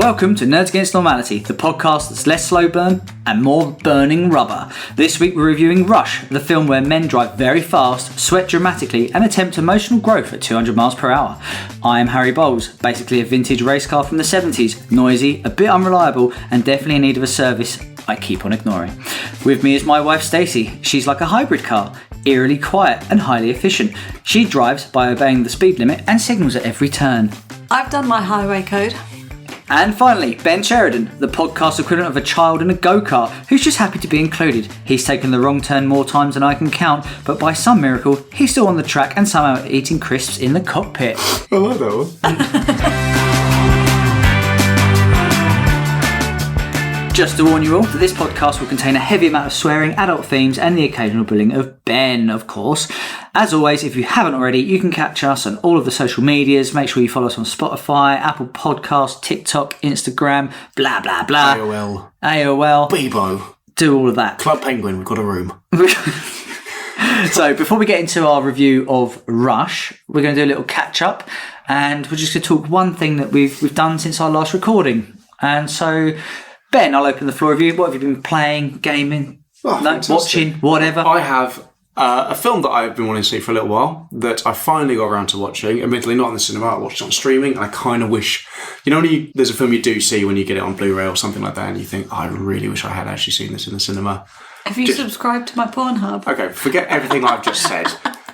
Welcome to Nerds Against Normality, the podcast that's less slow burn and more burning rubber. This week we're reviewing Rush, the film where men drive very fast, sweat dramatically and attempt emotional growth at 200 miles per hour. I am Harry Bowles, basically a vintage race car from the 70s, noisy, a bit unreliable and definitely in need of a service I keep on ignoring. With me is my wife Stacey. She's like a hybrid car, eerily quiet and highly efficient. She drives by obeying the speed limit and signals at every turn. I've done my highway code. And finally, Ben Sheridan, the podcast equivalent of a child in a go-kart who's just happy to be included. He's taken the wrong turn more times than I can count, but by some miracle, he's still on the track and somehow eating crisps in the cockpit. I like that one. Just to warn you all that this podcast will contain a heavy amount of swearing, adult themes, and the occasional bullying of Ben, of course. As always, if you haven't already, you can catch us on all of the social medias. Make sure you follow us on Spotify, Apple Podcasts, TikTok, Instagram, blah, blah, blah. AOL. Bebo. Do all of that. Club Penguin, we've got a room. So before we get into our review of Rush, we're going to do a little catch-up. And we're just going to talk one thing that we've done since our last recording. And so... Ben, I'll open the floor with you. What have you been playing, gaming, watching, whatever? I have a film that I've been wanting to see for a little while that I finally got around to watching. Admittedly, not in the cinema. I watched it on streaming. And I kind of wish... there's a film you do see when you get it on Blu-ray or something like that and you think, I really wish I had actually seen this in the cinema. Have you subscribed to my Pornhub? Okay, forget everything I've just said.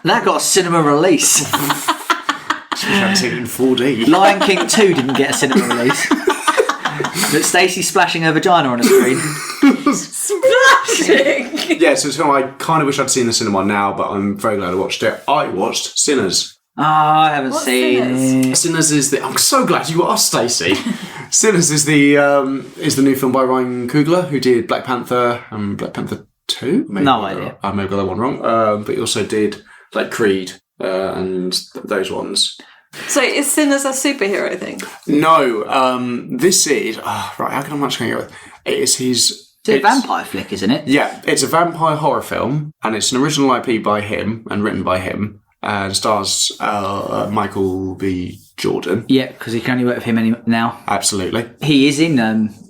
That got a cinema release. Just wish I'd seen it in 4D. Lion King 2 didn't get a cinema release. But Stacey splashing her vagina on a screen. Splashing? Yeah, so it's film I kind of wish I'd seen in the cinema now, but I'm very glad I watched it. I watched Sinners. Oh, I haven't seen it. Sinners is the... I'm so glad you asked, Stacey. Sinners is the new film by Ryan Coogler, who did Black Panther and Black Panther 2? No idea. I may have got that one wrong. But he also did like Creed and those ones. So is Sinners a superhero thing? No, this is... right, how much can I go with? It's a vampire flick, isn't it? Yeah, it's a vampire horror film, and it's an original IP by him, and written by him, and stars Michael B. Jordan. Yeah, because you can only work with him now. Absolutely. He is in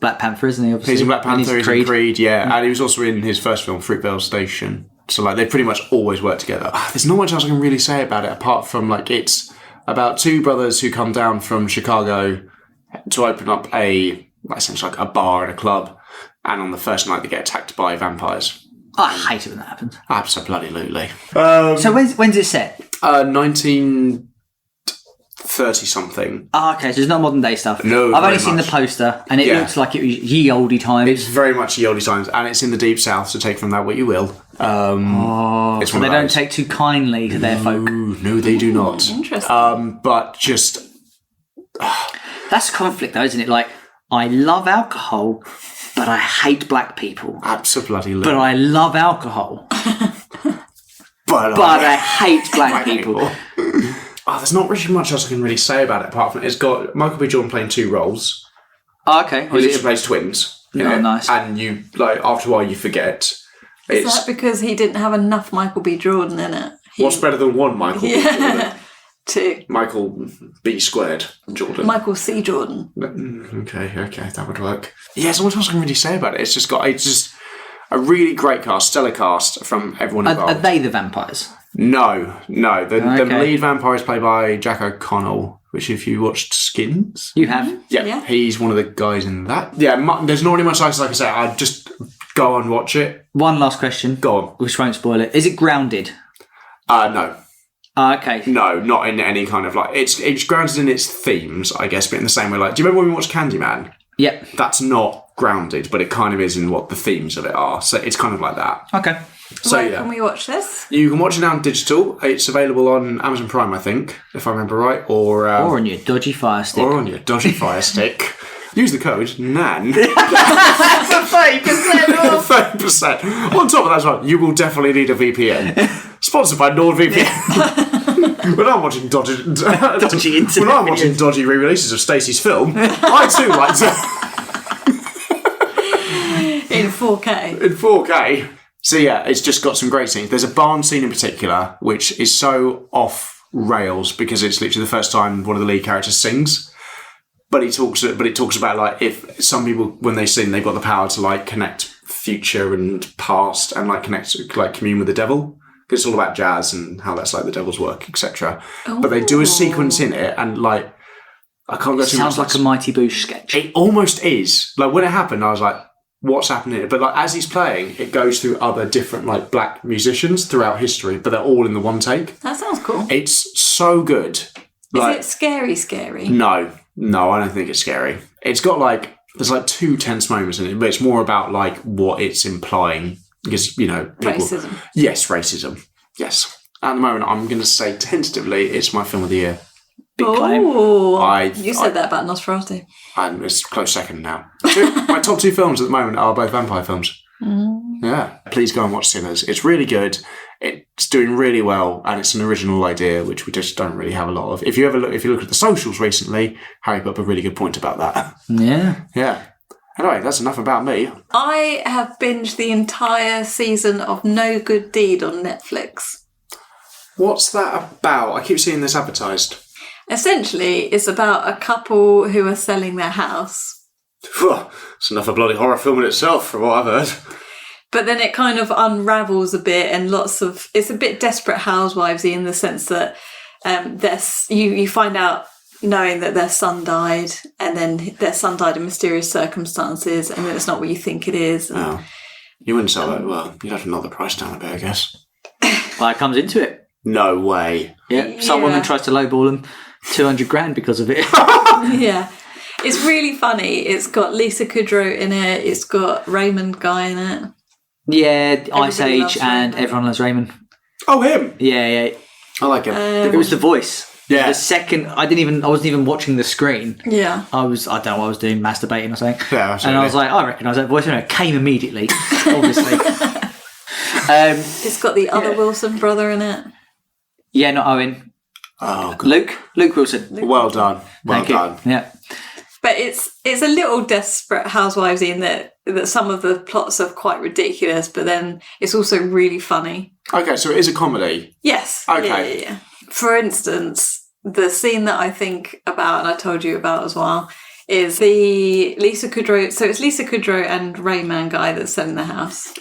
Black Panther, isn't he? Obviously. He's in Black Panther, he's in Creed, yeah. And he was also in his first film, Fruitvale Station. So, they pretty much always work together. There's not much else I can really say about it, apart from, it's... about two brothers who come down from Chicago to open up essentially a bar and a club, and on the first night they get attacked by vampires. I hate it when that happens. Absolutely. So when's it set? 1930-something. Oh, okay, so it's not modern day stuff. No, I've only seen the poster, and it looks like it was ye olde times. It's very much ye olde times, and it's in the deep south, so take from that what you will. So they don't take too kindly to their folk. No, they do not. Interesting. But just... That's conflict, though, isn't it? I love alcohol, but I hate black people. Absolutely. But I love alcohol. but I hate black people. There's not really much else I can really say about it, apart from it's got Michael B. Jordan playing two roles. Oh, okay. He literally plays twins. Nice. And you, after a while, you forget. Is that because he didn't have enough Michael B. Jordan in it? What's better than one Michael B. Jordan? Two. Michael B. squared Jordan. Michael C. Jordan. Okay, that would work. Yeah, there's not much else I can really say about it. It's just a really great cast, stellar cast from everyone involved. Are they the vampires? No. The lead vampire is played by Jack O'Connell, which if you watched Skins... You have? Yeah, he's one of the guys in that. Yeah, there's not really much else I can say. I'd just go and watch it. One last question. Go on. Which won't spoil it. Is it grounded? No. Okay. No, not in any kind of it's grounded in its themes, I guess, but in the same way, do you remember when we watched Candyman? Yep. That's not grounded, but it kind of is in what the themes of it are. So it's kind of like that. Okay. So Where can we watch this? You can watch it now on digital. It's available on Amazon Prime, I think, if I remember right, or on your dodgy Fire Stick. Or on your dodgy Fire Stick. Use the code NAN. That's a 30% off. 30%. On top of that as well, you will definitely need a VPN. Sponsored by NordVPN. When I'm watching dodgy internet, when I'm watching dodgy re-releases of Stacey's film, I too like to in 4K. In 4K. So yeah, it's just got some great scenes. There's a barn scene in particular which is so off rails because it's literally the first time one of the lead characters sings. But it talks about like if some people when they sing they've got the power to like connect future and past and like connect like commune with the devil. Because it's all about jazz and how that's like the devil's work, etc. But they do a sequence in it, and like I can't go too much. Sounds like a Mighty Boosh sketch. It almost is. Like when it happened, I was like, "What's happening?" But like as he's playing, it goes through other different like black musicians throughout history, but they're all in the one take. That sounds cool. It's so good. Like, is it scary? No, I don't think it's scary. It's got like there's like 2 tense moments in it, but it's more about like what it's implying. Because, you know... Racism. Yes, racism. Yes. At the moment, I'm going to say tentatively it's my film of the year. Big claim. You said that about Nosferatu. It's close second now. My top 2 films at the moment are both vampire films. Yeah. Please go and watch Sinners. It's really good. It's doing really well, and it's an original idea, which we just don't really have a lot of. If you look at the socials recently, Harry put up a really good point about that. Yeah. Yeah. Anyway, that's enough about me. I have binged the entire season of No Good Deed on Netflix. What's that about? I keep seeing this advertised. Essentially, it's about a couple who are selling their house. It's enough a bloody horror film in itself, from what I've heard. But then it kind of unravels a bit, and it's a bit Desperate Housewivesy in the sense that you find out knowing that their son died, and then their son died in mysterious circumstances, and then it's not what you think it is. Oh. You wouldn't sell it. Well, you'd have to knock the price down a bit, I guess. Well, it comes into it. No way. Yeah. Some woman tries to lowball them $200,000 because of it. Yeah. It's really funny. It's got Lisa Kudrow in it. It's got Raymond Guy in it. Yeah, Ice Everybody Age loves and Raymond. Everyone Loves Raymond. Oh, him? Yeah. I like him. It was the voice. Yeah. The second, I wasn't even watching the screen. Yeah. I don't know what I was doing, masturbating or something. Yeah, absolutely. And I was like, I recognise that voice. And it came immediately, obviously. It's got the other Wilson brother in it. Yeah, not Owen. Oh, God. Luke Wilson. Well done. Well Thank you. done. Yeah. But it's a little Desperate Housewives in that some of the plots are quite ridiculous, but then it's also really funny. Okay, so it is a comedy. Yes. Okay. Yeah. For instance, the scene that I think about, and I told you about as well, is the Lisa Kudrow. So it's Lisa Kudrow and Rayman Guy that's selling the house.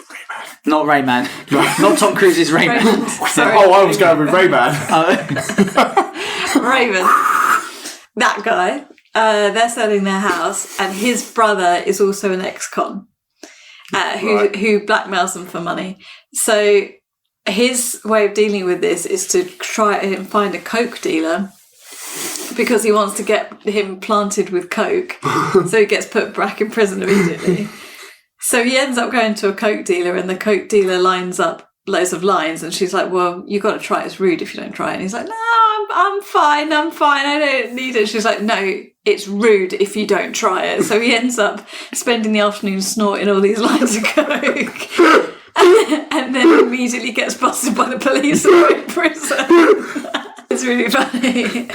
Not Rayman. Not Tom Cruise's Rayman. Raymond. Sorry. Oh, I was going with Rayman. Raven. That guy. They're selling their house, and his brother is also an ex-con who blackmails them for money. So his way of dealing with this is to try and find a coke dealer because he wants to get him planted with coke, so he gets put back in prison immediately. So he ends up going to a coke dealer, and the coke dealer lines up loads of lines, and she's like, well, you got to try it. It's rude if you don't try it. And he's like, no, I'm fine, I don't need it. She's like, no, it's rude if you don't try it. So he ends up spending the afternoon snorting all these lines of coke and then immediately gets busted by the police and put in prison. It's really funny.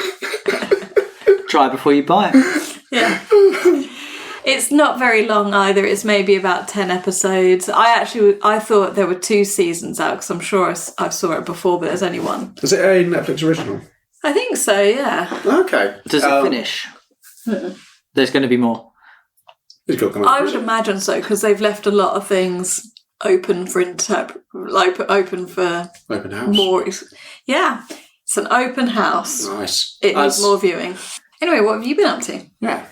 Try before you buy it. Yeah. It's not very long either. It's maybe about 10 episodes. I thought there were 2 seasons out because I'm sure I saw it before, but there's only 1. Is it a Netflix original? I think so, yeah. Okay. Does it finish? There's going to be more. I would imagine so because they've left a lot of things open for open for Open house. more. Yeah, it's an open house. Nice. It needs more viewing. Anyway, what have you been up to? Yeah.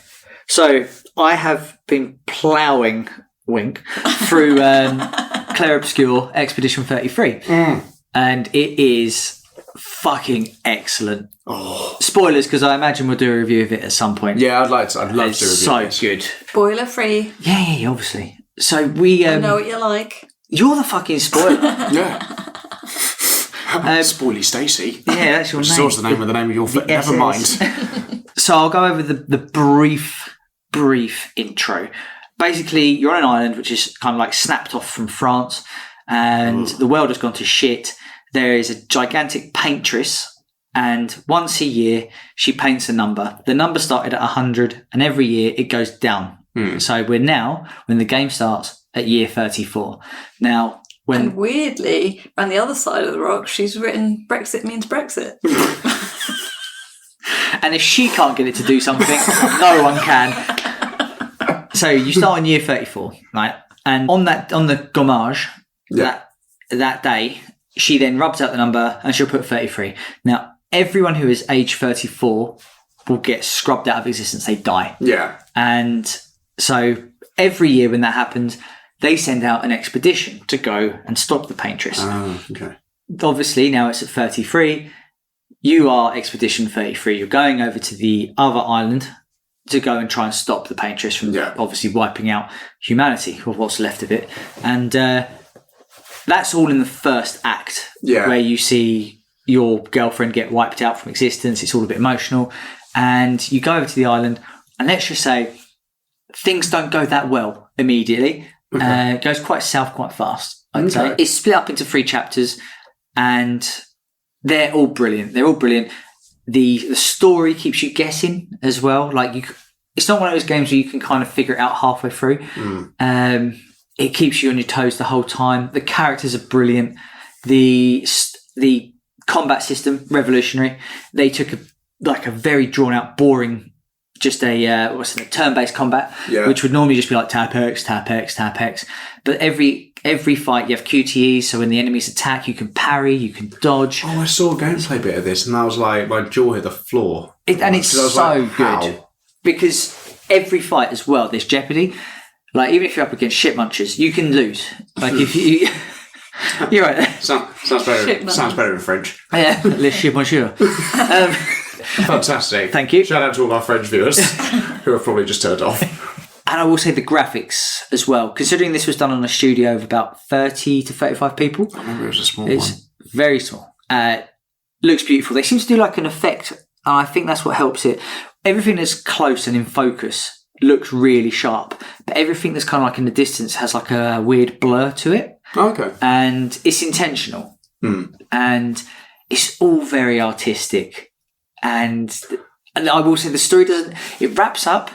So I have been ploughing, wink, through Claire Obscure Expedition 33. And it is fucking excellent. Oh. Spoilers, because I imagine we'll do a review of it at some point. Yeah, I'd love to review It's so this. good. Spoiler free. Yeah, obviously. So we... I know what you like. You're the fucking spoiler. Yeah. Spoily Stacey. Yeah, that's your Which name. is also the name of your film. Never mind. So I'll go over the brief intro. Basically, you're on an island which is kind of like snapped off from France, and the world has gone to shit. There is a gigantic paintress, and once a year she paints a number. The number started at 100, and every year it goes down. So we're now, when the game starts, at year 34. Now, And weirdly, around the other side of the rock, she's written Brexit means Brexit. And if she can't get it to do something, no one can. So you start on year 34, right? And on the gommage, that day, she then rubs out the number and she'll put 33. Now, everyone who is age 34 will get scrubbed out of existence. They die. Yeah. And so every year when that happens, they send out an expedition to go and stop the paintress. Oh, okay. Obviously, now it's at 33. You are Expedition 33. You're going over to the other island to go and try and stop the paintress from obviously wiping out humanity, or what's left of it. And that's all in the first act, where you see your girlfriend get wiped out from existence. It's all a bit emotional. And you go over to the island, and let's just say things don't go that well immediately. Okay. It goes quite south quite fast, I'd say. It's split up into 3 chapters, and they're all brilliant. The story keeps you guessing as well. Like it's not one of those games where you can kind of figure it out halfway through. It keeps you on your toes the whole time. The characters are brilliant. The combat system, revolutionary. They took a very drawn out, boring, just a turn-based combat, which would normally just be like tap X, tap X, tap X. But every fight you have QTEs, so when the enemies attack, you can parry, you can dodge. Oh, I saw a gameplay bit of this, and I was like, my jaw hit the floor. It's so good because every fight as well, there's jeopardy. Like even if you're up against shit munchers, you can lose. Like if you, you're right. Sounds better. Sounds better in French. Yeah, les shit munchers. Fantastic. Thank you. Shout out to all our French viewers who have probably just turned off. And I will say the graphics as well, considering this was done on a studio of about 30 to 35 people. I remember it was a small one. It's very small. Looks beautiful. They seem to do like an effect, and I think that's what helps it. Everything that's close and in focus looks really sharp, but everything that's kind of like in the distance has like a weird blur to it. Okay. And it's intentional. And it's all very artistic. And I will say the story it wraps up,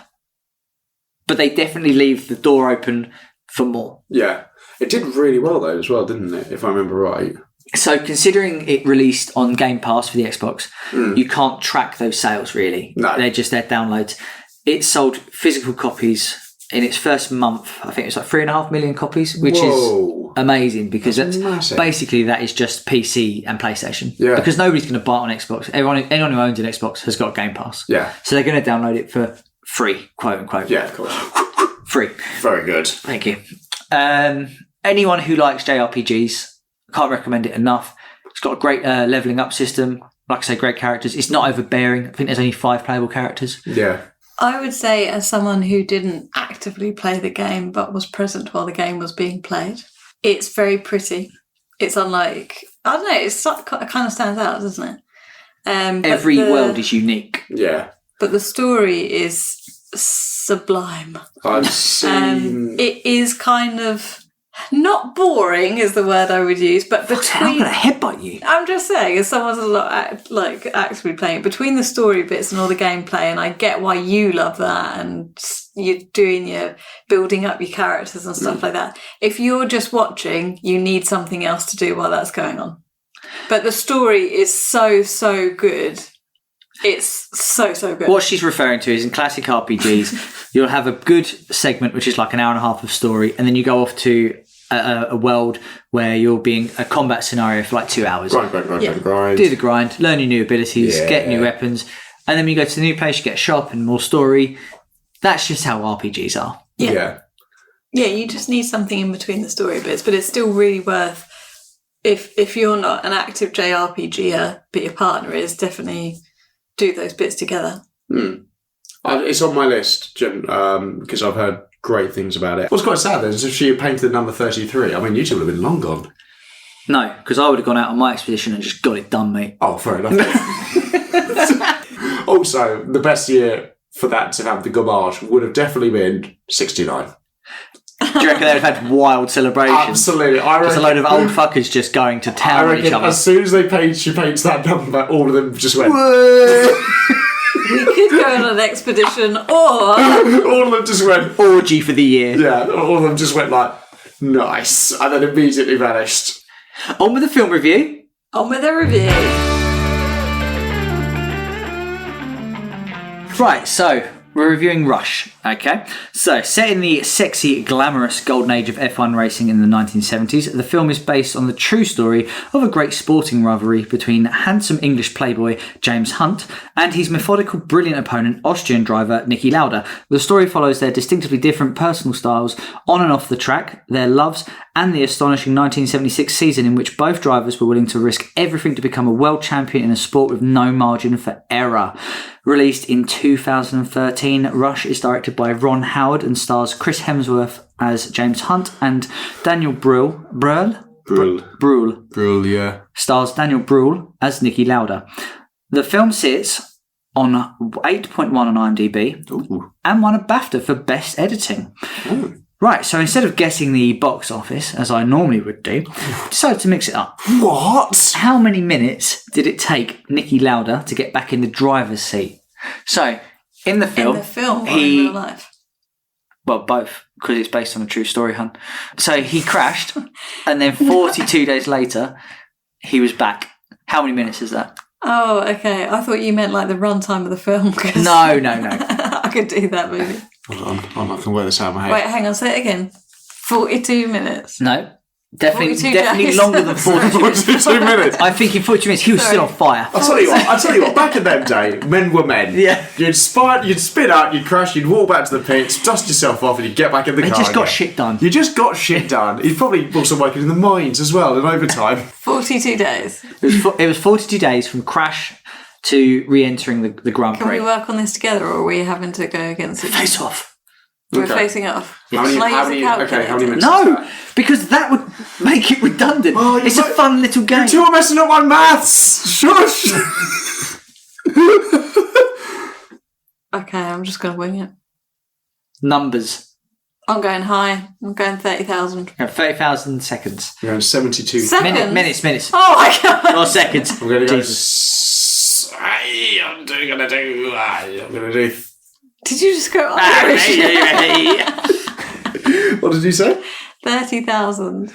but they definitely leave the door open for more. Yeah. It did really well though as well, didn't it? If I remember right. So considering it released on Game Pass for the Xbox, you can't track those sales really. No. They're just their downloads. It sold physical copies in its first month. I think it was like 3.5 million copies, which is amazing because that's basically that is just PC and PlayStation. Yeah. Because nobody's going to buy it on Xbox. Anyone who owns an Xbox has got Game Pass. Yeah. So they're going to download it for free, quote unquote. Yeah, of course. Free. Very good. Thank you. Anyone who likes JRPGs, can't recommend it enough. It's got a great leveling up system. Like I say, great characters. It's not overbearing. I think there's only 5 playable characters. Yeah. I would say, as someone who didn't actively play the game but was present while the game was being played, it's very pretty. It's unlike, I don't know, it kind of stands out, doesn't it? Every world is unique. Yeah. But the story is sublime. I've seen... it is kind of... Not boring is the word I would use, but between... I'm going to headbutt you. I'm just saying, as someone's a lot actively playing it, between the story bits and all the gameplay, and I get why you love that, and you're doing your building up your characters and stuff like that. If you're just watching, you need something else to do while that's going on. But the story is so good. It's so good. What she's referring to is in classic RPGs, you'll have a good segment, which is like an hour and a half of story, and then you go off to a world where you'll be in a combat scenario for like 2 hours. Grind. Do the grind, learn your new abilities, get new weapons, and then when you go to the new place, you get a shop and more story. That's just how RPGs are. Yeah, you just need something in between the story bits, but it's still really worth, if you're not an active JRPGer, but your partner is, definitely do those bits together. It's on my list, because I've heard great things about it. What's quite sad then is if she had painted the number 33, I mean, you two would have been long gone. No, because I would have gone out on my expedition and just got it done, mate. Oh, fair enough. Also, the best year for that to have the gommage would have definitely been 69. Do you reckon they'd have had wild celebrations? Absolutely. Just a load of old fuckers just going to town on each other. As soon as she paints that number, all of them just went... We could go on an expedition, or... all of them just went... Orgy for the year. Yeah, all of them just went like, nice, and then immediately vanished. On with the film review. On with the review. Right, so we're reviewing Rush, okay? So, set in the sexy, glamorous golden age of F1 racing in the 1970s, the film is based on the true story of a great sporting rivalry between handsome English playboy James Hunt and his methodical, brilliant opponent, Austrian driver Niki Lauda. The story follows their distinctively different personal styles on and off the track, their loves, and the astonishing 1976 season in which both drivers were willing to risk everything to become a world champion in a sport with no margin for error. Released in 2013, Rush is directed by Ron Howard and stars Chris Hemsworth as James Hunt and Daniel Brühl, yeah. stars Daniel Brühl as Niki Lauda. The film sits on 8.1 on IMDb and won a BAFTA for Best Editing. Ooh. Right, so instead of guessing the box office, as I normally would do, I decided to mix it up. What? How many minutes did it take Niki Lauda to get back in the driver's seat? So, in the film... In the film or in real life? Well, both, because it's based on a true story, hun. So, he crashed, and then 42 days later, he was back. How many minutes is that? Oh, okay. I thought you meant like the runtime of the film. No. I could do that movie. Hold on, I'm not going to work this out in my head. Wait, hang on, say it again. 42 minutes. No. Definitely 42 days. longer than 42 minutes. 42 minutes. I think in 42 minutes, he was still on fire. I'll tell you what, back in that day, men were men. Yeah. You'd spin out, you'd crash, you'd walk back to the pits, dust yourself off, and you'd get back in the car. He just got again. shit done. You just got shit done. He'd probably also working in the mines as well, in overtime. 42 days. It was 42 days from crash to re-entering the Grand Can Prix. we work on this together, or are we having to go against it? Face off. We're Okay. facing off. How many minutes No, because that would make it redundant. Oh, it's a fun little game. You two are messing up my maths! Shush! Okay, I'm just going to wing it. Numbers. I'm going high. I'm going 30,000. 30,000 seconds. You're on 72. Seconds? Minutes. Oh my god! Or seconds. I'm going to go... Jesus. I'm going to do... Did you just go Irish? What did you say? 30,000.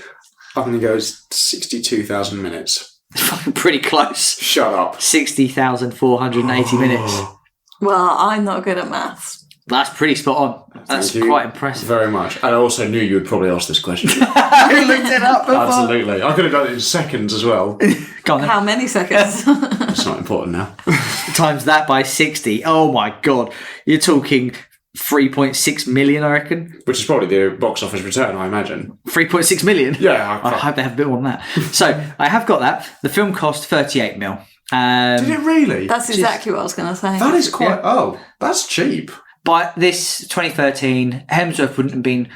I'm going to go 62,000 minutes. Fucking pretty close. Shut up. 60,480 minutes. Well, I'm not good at maths. That's pretty spot on. That's Thank you quite impressive. very much. And I also knew you would probably ask this question. I looked it up before. Absolutely. I could have done it in seconds as well. Go on then. How many seconds? It's not important now. Times that by 60. Oh my god. You're talking 3.6 million, I reckon. Which is probably the box office return, I imagine. 3.6 million? Yeah. I hope they have a bit more than that. So, I have got that. The film cost 38 mil. Did it really? That's exactly what I was going to say. That is quite... Yeah. Oh, that's cheap. By this 2013, Hemsworth wouldn't have been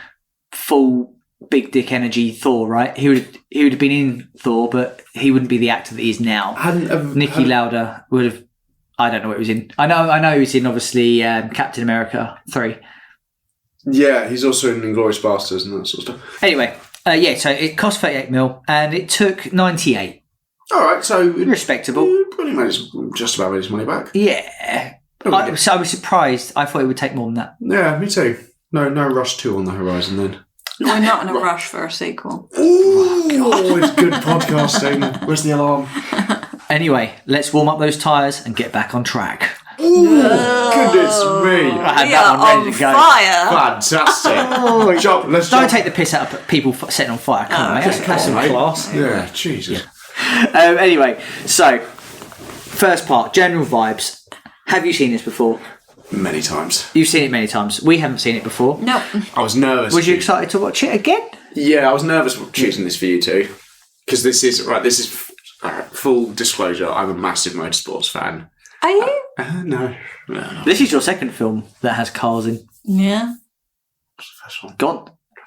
full big dick energy Thor, right? He would have been in Thor, but he wouldn't be the actor that he is now. Niki Lauda would have... I don't know what he was in. I know he was in, obviously, Captain America 3. Yeah, he's also in Inglourious Basterds and that sort of stuff. Anyway, so it cost 38 mil, and it took 98. All right, so... Respectable. Pretty much just about made his money back. Yeah. So I was surprised. I thought it would take more than that. Yeah, me too. No Rush 2 on the horizon then. We're not in a rush for a sequel. Ooh, it's good podcasting. Where's the alarm? Anyway, let's warm up those tyres and get back on track. Ooh, goodness me. I had We that are one ready on to go. Fantastic. Let's Don't take the piss out of people setting on fire. Come on, mate. That's some mate. class. Yeah, Jesus. Anyway, so first part, general vibes. Have you seen this before? Many times. You've seen it many times. We haven't seen it before. No. I was nervous. Was you excited to watch it again? Yeah, I was nervous choosing this for you too. Because this is full disclosure, I'm a massive motorsports fan. Are you? No. This is your second film that has cars in. Yeah. First one.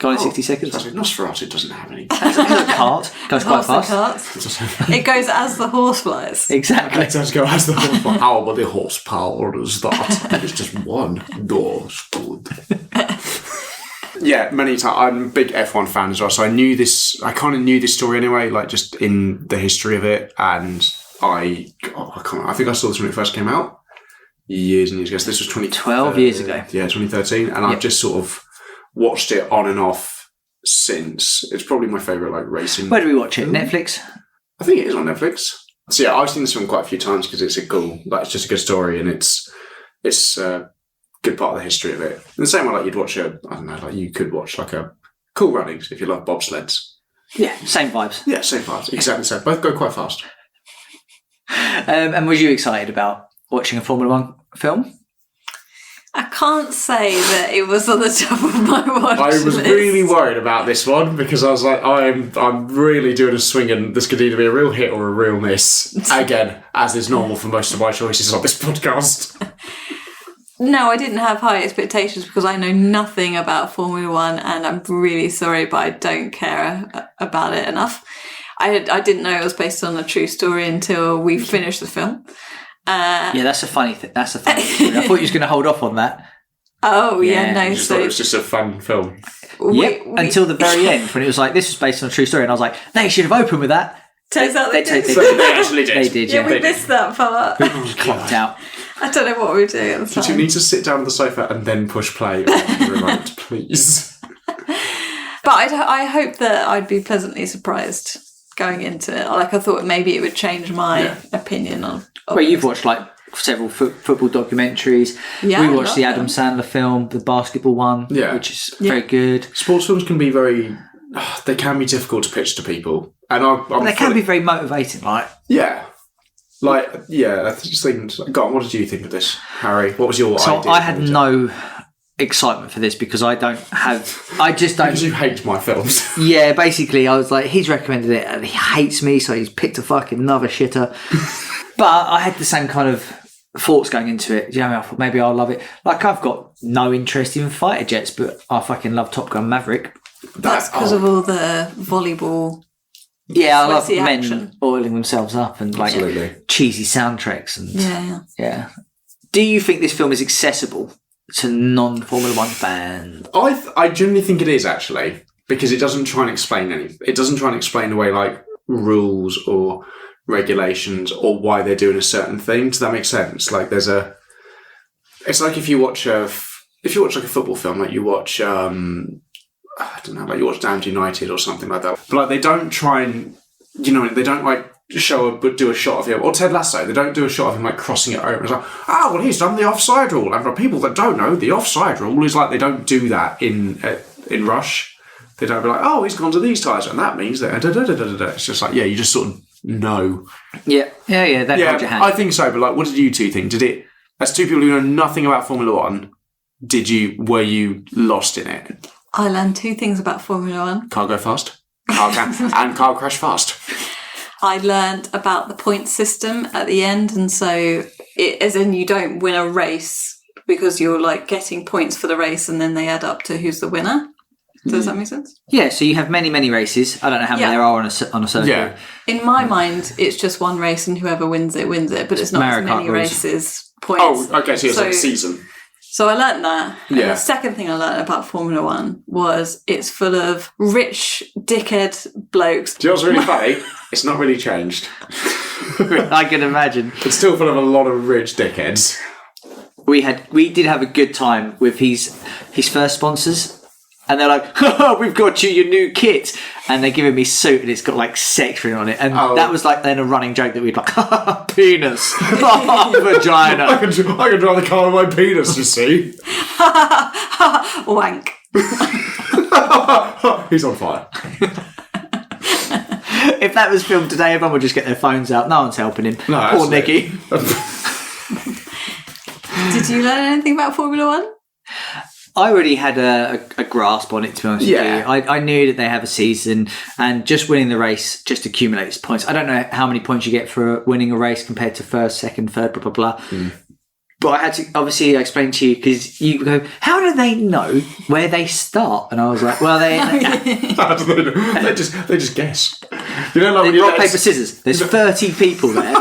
Gone in 60 seconds. Nosferatu doesn't have any. It has a cart. Goes quite Horse and fast. carts. It goes as the horse flies. Exactly. It does go as the horsepower. How about the horsepower is that? It's just one door. Good. Yeah, many times. I'm a big F1 fan as well, so I kind of knew this story anyway, like just in the history of it, and I think I saw this when it first came out years and years ago. So this was 12 years ago. Yeah, 2013, and I've just sort of watched it on and off since. It's probably my favourite racing. Where do we watch it? Netflix? I think it is on Netflix. So yeah, I've seen this one quite a few times because it's a cool, it's just a good story, and it's it's a good part of the history of it. In the same way, like you'd watch you could watch like a Cool Runnings if you love bobsleds. Yeah, same vibes. Yeah, same vibes. Exactly the same. Both go quite fast. And was you excited about watching a Formula One film? I can't say that it was on the top of my watch I was list. really worried about this one because I was like, I'm really doing a swing and this could either be a real hit or a real miss. Again, as is normal for most of my choices on this podcast. No, I didn't have high expectations because I know nothing about Formula One, and I'm really sorry, but I don't care about it enough. I didn't know it was based on a true story until we finished the film. Yeah, that's a funny thing. That's a funny thing. I thought you was going to hold off on that. Oh, yeah, no. I just thought it was just a fun film. Until the very end when it was like, this was based on a true story. And I was like, they should have opened with that. Turns out they did. They actually did. They did, yeah. We missed that part. Just clocked out. I don't know what we were doing at the time. Did you need to sit down on the sofa and then push play on the remote, please? But I hope that I'd be pleasantly surprised going into it. Like, I thought maybe it would change my opinion on Well, you've watched like several football documentaries. Yeah, we I watched the love Adam them. Sandler film, the basketball one, which is very good. Sports films can be they can be difficult to pitch to people. And They can be very motivating, right? Yeah. I just think, God, what did you think of this, Harry? What was your idea? So I had no excitement for this because I just don't. Because you hate my films. Yeah, basically, I was like, he's recommended it and he hates me, so he's picked a fucking another shitter. But I had the same kind of thoughts going into it. Do you know what I mean? I thought maybe I'll love it. Like, I've got no interest in fighter jets, but I fucking love Top Gun Maverick. That's because of all the volleyball. Yeah, I love sweaty men action. oiling themselves up and like cheesy soundtracks and yeah. Do you think this film is accessible to non-Formula One fans? I genuinely think it is, actually, because it doesn't try and explain anything. It doesn't try and explain away like rules or regulations or why they're doing a certain thing. Does that make sense? Like it's like if you watch like a football film, like you watch I don't know, like you watch Damned United or something like that. But like they don't try and, they don't like do a shot of him, or Ted Lasso, they don't do a shot of him like crossing it over. It's like, well, he's done the offside rule. And for people that don't know, the offside rule is like they don't do that in Rush. They don't be like, he's gone to these tyres and that means that It's just like, you just sort of know. Yeah, that holds your hand. I think so, but like, what did you two think? Did it, as two people who know nothing about Formula One, were you lost in it? I learned two things about Formula One. Car go fast, and car crash fast. I learned about the point system at the end, and so as in you don't win a race because you're like getting points for the race, and then they add up to who's the winner. Does that make sense? Yeah, so you have many, many races. I don't know how many there are on a circuit. Yeah. In my mind, it's just one race, and whoever wins it, but it's not as many races, points. Oh, okay, so it's like a season. So I learnt that. Yeah. And the second thing I learnt about Formula One was it's full of rich dickhead blokes. Do you know what's really funny? It's not really changed. I can imagine. It's still full of a lot of rich dickheads. We did have a good time with his first sponsors. And they're like, we've got you your new kit. And they're giving me suit and it's got like sex written on it. And that was like then a running joke that we'd like, penis, vagina. I can drive the car with my penis, you see. Wank. He's on fire. If that was filmed today, everyone would just get their phones out. No one's helping him. No, poor Niki. Did you learn anything about Formula One? I already had a grasp on it, to be honest with you. I knew that they have a season, and just winning the race just accumulates points. I don't know how many points you get for winning a race compared to first, second, third, blah, blah, blah. But I had to obviously explain to you, because you go, how do they know where they start? And I was like, well, they just guess. You know, like when rock, paper, scissors. There's 30 people there.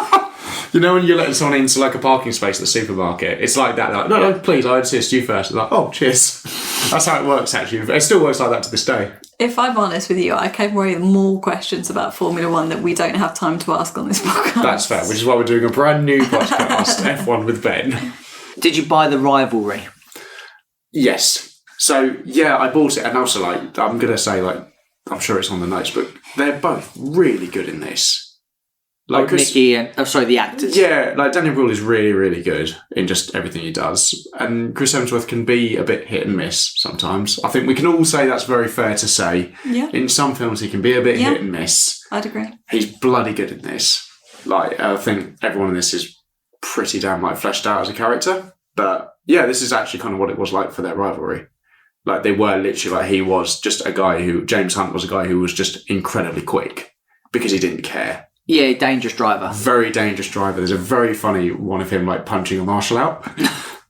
You know when you're letting someone into like a parking space at the supermarket? It's like that. Like, no, please, I insist, you first. Like, oh, cheers. That's how it works, actually. It still works like that to this day. If I'm honest with you, I came away with more questions about Formula One that we don't have time to ask on this podcast. That's fair, which is why we're doing a brand new podcast, F1 with Ben. Did you buy the rivalry? Yes. So, yeah, I bought it. And also, like, I'm going to say, like, I'm sure it's on the notes, but they're both really good in this. Like Niki and the actors. Yeah, like Daniel Brühl is really, really good in just everything he does, and Chris Hemsworth can be a bit hit and miss sometimes. I think we can all say that's very fair to say. Yeah. In some films, he can be a bit hit and miss. I'd agree. He's bloody good in this. Like, I think everyone in this is pretty damn fleshed out as a character. But yeah, this is actually kind of what it was like for their rivalry. Like, they were literally he was just a guy James Hunt was a guy who was just incredibly quick because he didn't care. Yeah, dangerous driver. Very dangerous driver. There's a very funny one of him punching a marshal out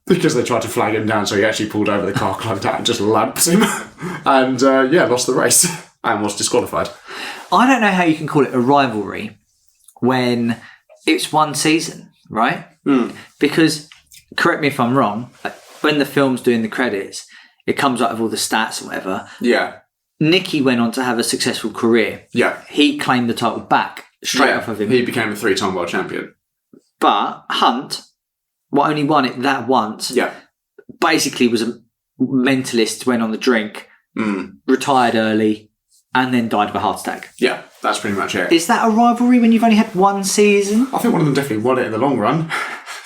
because they tried to flag him down, so he actually pulled over the car, climbed out and just lamps him. And lost the race and was disqualified. I don't know how you can call it a rivalry when it's one season, right? Because, correct me if I'm wrong, when the film's doing the credits, it comes up with all the stats and whatever. Yeah. Niki went on to have a successful career. Yeah. He claimed the title back straight off of him. He became a 3-time world champion. But Hunt, only won it that once. Yeah. Basically was a mentalist, went on the drink, retired early, and then died of a heart attack. Yeah, that's pretty much it. Is that a rivalry when you've only had one season? I think one of them definitely won it in the long run.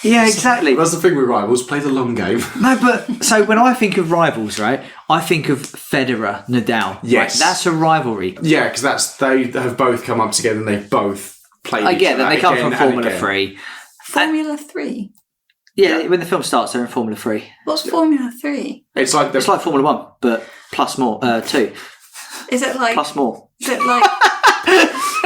Yeah, exactly. That's the thing with rivals, play the long game. No, but so when I think of rivals, right, I think of Federer, Nadal. Yes. Right? That's a rivalry. Yeah, because they have both come up together and they've both played I get each that. other They come again from and Formula again. 3. Formula 3? Yeah, when the film starts, they're in Formula 3. What's Formula 3? It's like Formula 1, but plus more, 2. Is it like... Plus more. Is it like...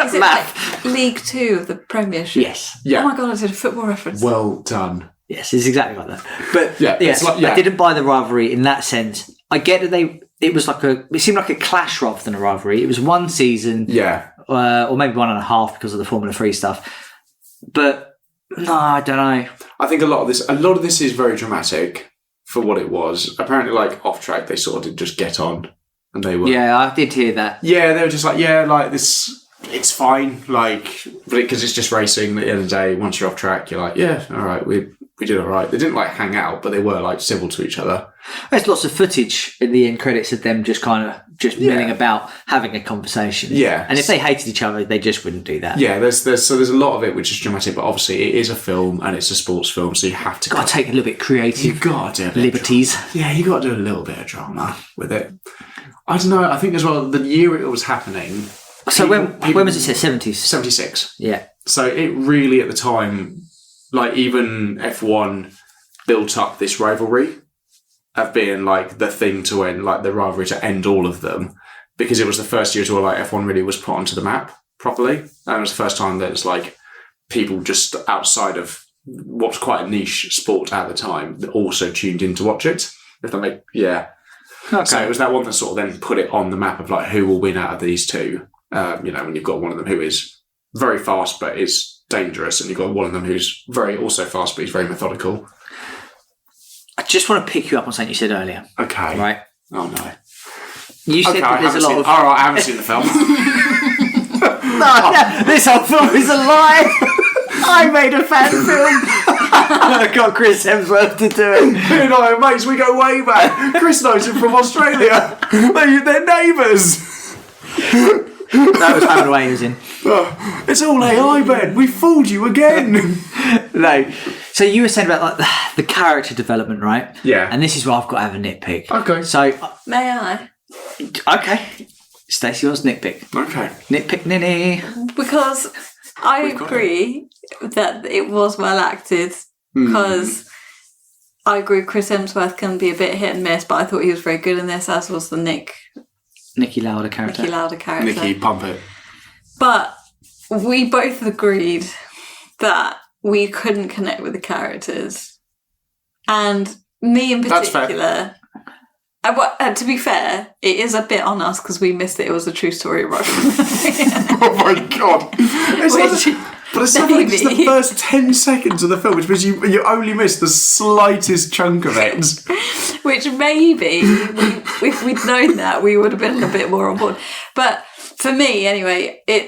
is it Math. like League 2 of the Premiership? Yes. Yeah. Oh my god, I did a football reference. Well done. Yes, it's exactly like that. But Yeah, yes, it's like- yeah. I didn't buy the rivalry in that sense. I get that it seemed like a clash rather than a rivalry. It was one season, Yeah. or maybe 1.5 because of the Formula 3 stuff. But no, I don't know. I think a lot of this is very dramatic for what it was. Apparently, off track, they sort of did just get on, and they were. Yeah, I did hear that. Yeah, they were just this. It's fine, because it's just racing. At the end of the day, once you're off track, you're like, yeah, all right, we did all right. They didn't hang out, but they were civil to each other. There's lots of footage in the end credits of them just kind of milling about, having a conversation. Yeah. And if they hated each other, they just wouldn't do that. Yeah, there's a lot of it which is dramatic, but obviously it is a film and it's a sports film, so you have to Got to take a little bit creative. You got to do a bit liberties. you got to do a little bit of drama with it. I don't know. I think as well the year it was happening. So when was it said 70s? 76. Yeah. So it really at the time, even F1 built up this rivalry of being the thing to end, the rivalry to end all of them, because it was the first year where F1 really was put onto the map properly, and it was the first time that it's people just outside of what was quite a niche sport at the time that also tuned in to watch it. If that Okay. So it was that one that sort of then put it on the map of who will win out of these two. When you've got one of them who is very fast but is dangerous, and you've got one of them who's very also fast but he's very methodical. I just want to pick you up on something you said earlier. Okay. Right. Oh no. You said that there's a lot of... All right, I haven't seen the film. No, this whole film is a lie. I made a fan film. I got Chris Hemsworth to do it. You and I are mates, we go way back. Chris knows him from Australia. They're neighbours. That was Home and Away he was in. It's all AI, Ben. We fooled you again. No. So you were saying about the character development, right? Yeah. And this is where I've got to have a nitpick. Okay. So, May I? okay. Stacey wants nitpick. Okay. Nitpick Ninny. Because I agree that it was well acted, because I agree Chris Hemsworth can be a bit hit and miss, but I thought he was very good in this, as was the Niki Lauda character. Niki Lauda character. Niki, pump it. But we both agreed that we couldn't connect with the characters. And me in That's particular... to be fair, it is a bit on us because we missed that it was a true story of Russia. Oh my god! But it's the first 10 seconds of the film, which means you only missed the slightest chunk of it. Which maybe, if we'd known that, we would have been a bit more on board. But for me, anyway, it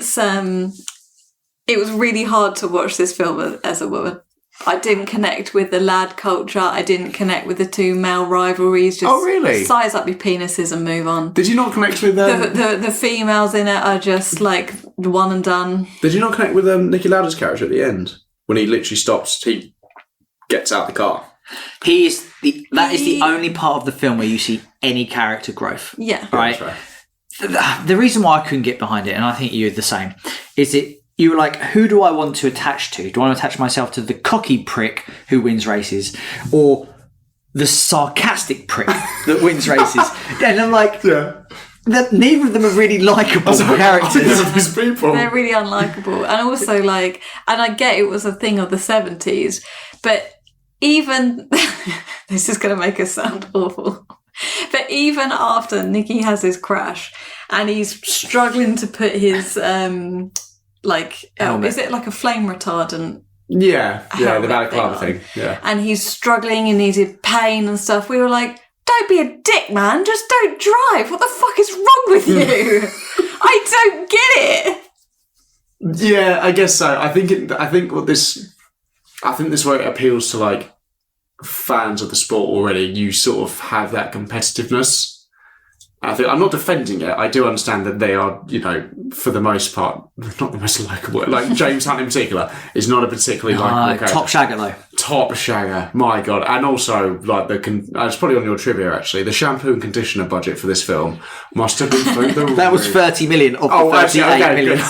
was really hard to watch this film as a woman. I didn't connect with the lad culture. I didn't connect with the two male rivalries. Just size up your penises and move on. Did you not connect with them? The females in it are just one and done. Did you not connect with Niki Lauda's character at the end when he literally stops? He gets out the car. That is the only part of the film where you see any character growth. Yeah. Right? The reason why I couldn't get behind it, and I think you're the same, is that you were like, who do I want to attach to? Do I want to attach myself to the cocky prick who wins races, or the sarcastic prick that wins races? And I'm like, neither of them are really likeable characters. These people. They're really unlikable. And also, like, and I get it was a thing of the 70s, but even, this is going to make us sound awful, but even after Niki has his crash and he's struggling to put his, is it like a flame retardant? Yeah, the balaclava thing. Yeah. And he's struggling and he's in pain and stuff. We were like, don't be a dick, man. Just don't drive. What the fuck is wrong with you? I don't get it. Yeah, I guess so. I think this way it appeals to like fans of the sport already. You sort of have that competitiveness. I'm not defending it. I do understand that they are, for the most part, not the most likeable. Like James Hunt in particular is not a particularly likeable character. Top shagger though. Top shagger, my god! And also, like it's probably on your trivia actually. The shampoo and conditioner budget for this film must have been through the roof. That was 30 million of the 38 million.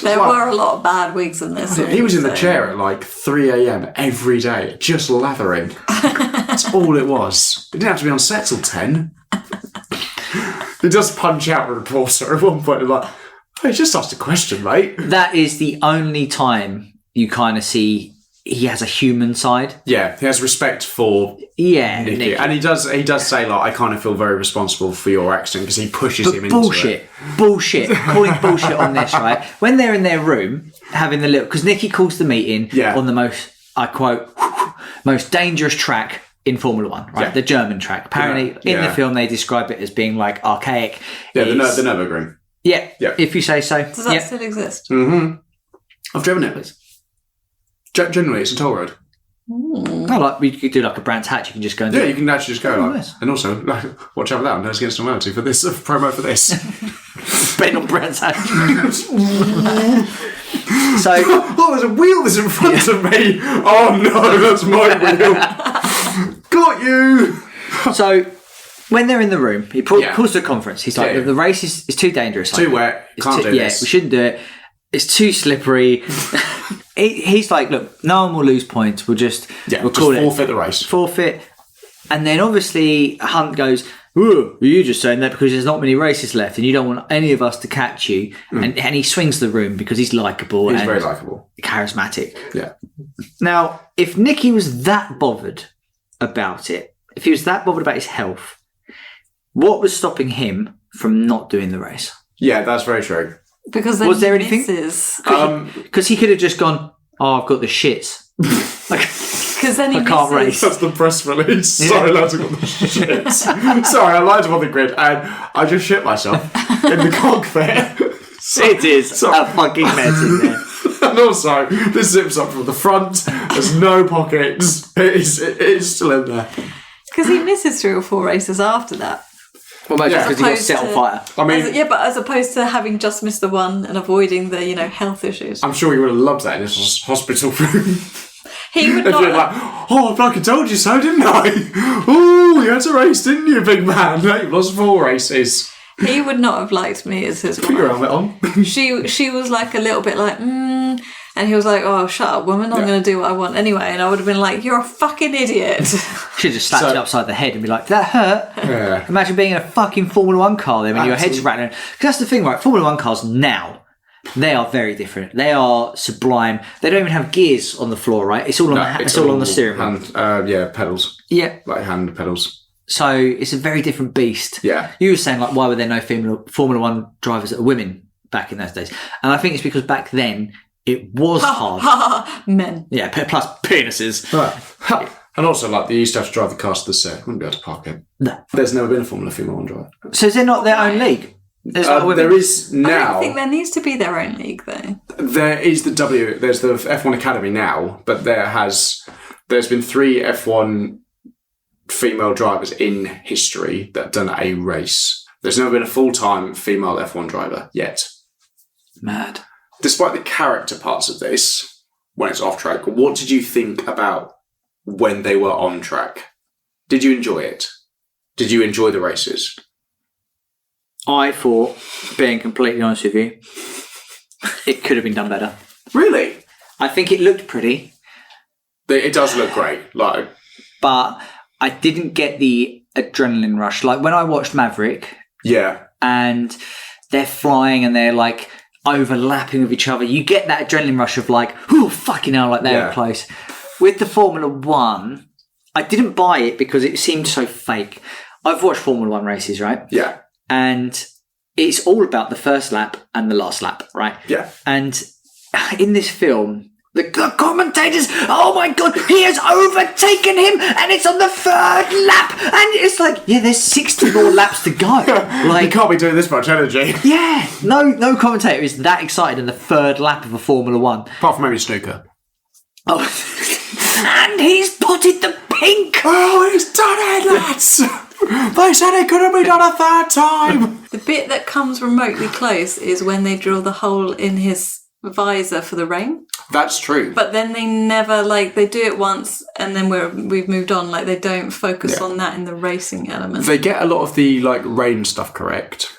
There were a lot of bad wigs in this. He was in the chair at like 3 a.m. every day, just lathering. That's all it was. He didn't have to be on set till 10. He does punch out a reporter at one point. Like, he just asked a question, mate. That is the only time you kind of see he has a human side. Yeah, he has respect for Niki. And he does say, like, I kind of feel very responsible for your accident because he pushes him into it. Bullshit. Calling bullshit on this, right? When they're in their room having the little... Because Niki calls the meeting on the most, I quote, most dangerous track in Formula One, right? Yeah. The German track. Apparently, in the film, they describe it as being, like, archaic. Yeah, the Nürburgring. Yeah, if you say so. Does that still exist? Mm-hmm. I've driven it. Generally, it's a toll road. Oh, like we could do like a Brands Hatch. You can just go and do it. You can actually just go. Nice. And also, watch out for that on Nerds Against Normality for this promo for this. Bet on Brands Hatch. So, there's a wheel that's in front of me. Oh no, that's my wheel. Got you. So, when they're in the room, he calls to a conference. He's like, the race is too dangerous. Too wet. Can't do this. We shouldn't do it. It's too slippery. He's like, look, no one will lose points. We'll just forfeit the race. Forfeit. And then obviously Hunt goes, ooh, you're just saying that because there's not many races left and you don't want any of us to catch you. And he swings the room because he's likeable. He's very likeable. Charismatic. Yeah. Now, if Niki was that bothered about it, if he was that bothered about his health, what was stopping him from not doing the race? Yeah, that's very true. Because was there anything? Because he could have just gone, oh, I've got the shits. Because then he can't race. That's the press release. Yeah. Sorry, lads, I've got the shits. Sorry, I lied on the grid and I just shit myself in the cockpit. It is a fucking mess in there. And also, this zips up from the front. There's no pockets. It's still in there. Because he misses 3 or 4 races after that. Well, imagine because he got set on fire. I mean, but as opposed to having just missed the one and avoiding the, health issues. I'm sure he would have loved that in his hospital room. He would not. Like, oh, I fucking told you so, didn't I? Oh, you had to race, didn't you, big man? You've lost 4 races. He would not have liked me as his wife. Put your helmet on. She was like a little bit like, and he was like, oh, shut up, woman, I'm going to do what I want anyway. And I would have been like, you're a fucking idiot. Should have just slapped you upside the head and be like, did that hurt? Yeah. Imagine being in a fucking Formula 1 car then when your head's rattling. Because that's the thing, right? Formula 1 cars now, they are very different. They are sublime. They don't even have gears on the floor, right? It's all on, it's all on the steering wheel. Pedals. Yeah. Like hand pedals. So it's a very different beast. Yeah. You were saying, like, why were there no Formula 1 drivers that are women back in those days? And I think it's because back then, it was hard. Men. Yeah, plus penises. Right. And also, like, they used to have to drive the cars to the set. Wouldn't be able to park it. No. There's never been a Formula 1 driver. So is there not their own league? There is now. I don't think there needs to be their own league, though. There is there's the F1 Academy now, but there's been 3 F1 female drivers in history that have done a race. There's never been a full-time female F1 driver yet. Mad. Despite the character parts of this, when it's off track, what did you think about when they were on track? Did you enjoy it? Did you enjoy the races? I thought, being completely honest with you, it could have been done better. Really? I think it looked pretty. It does look great. But I didn't get the adrenaline rush. Like when I watched Maverick and they're flying and they're like overlapping with each other, you get that adrenaline rush of like, oh, fucking hell, like they were close. With the Formula One, I didn't buy it because it seemed so fake. I've watched Formula One races, right? Yeah. And it's all about the first lap and the last lap, right? Yeah. And in this film, the commentators, oh my God, he has overtaken him and it's on the third lap. And it's like, yeah, there's 60 more laps to go. Like, you can't be doing this much energy. Yeah. No commentator is that excited in the third lap of a Formula One. Apart from maybe Snooker. Oh, and he's potted the pink. Oh, he's done it, lads. They said it couldn't be done a third time. The bit that comes remotely close is when they drill the hole in his visor for the rain. That's true. But then they never, they do it once and then we've moved on. Like, they don't focus on that in the racing element. They get a lot of the, rain stuff correct,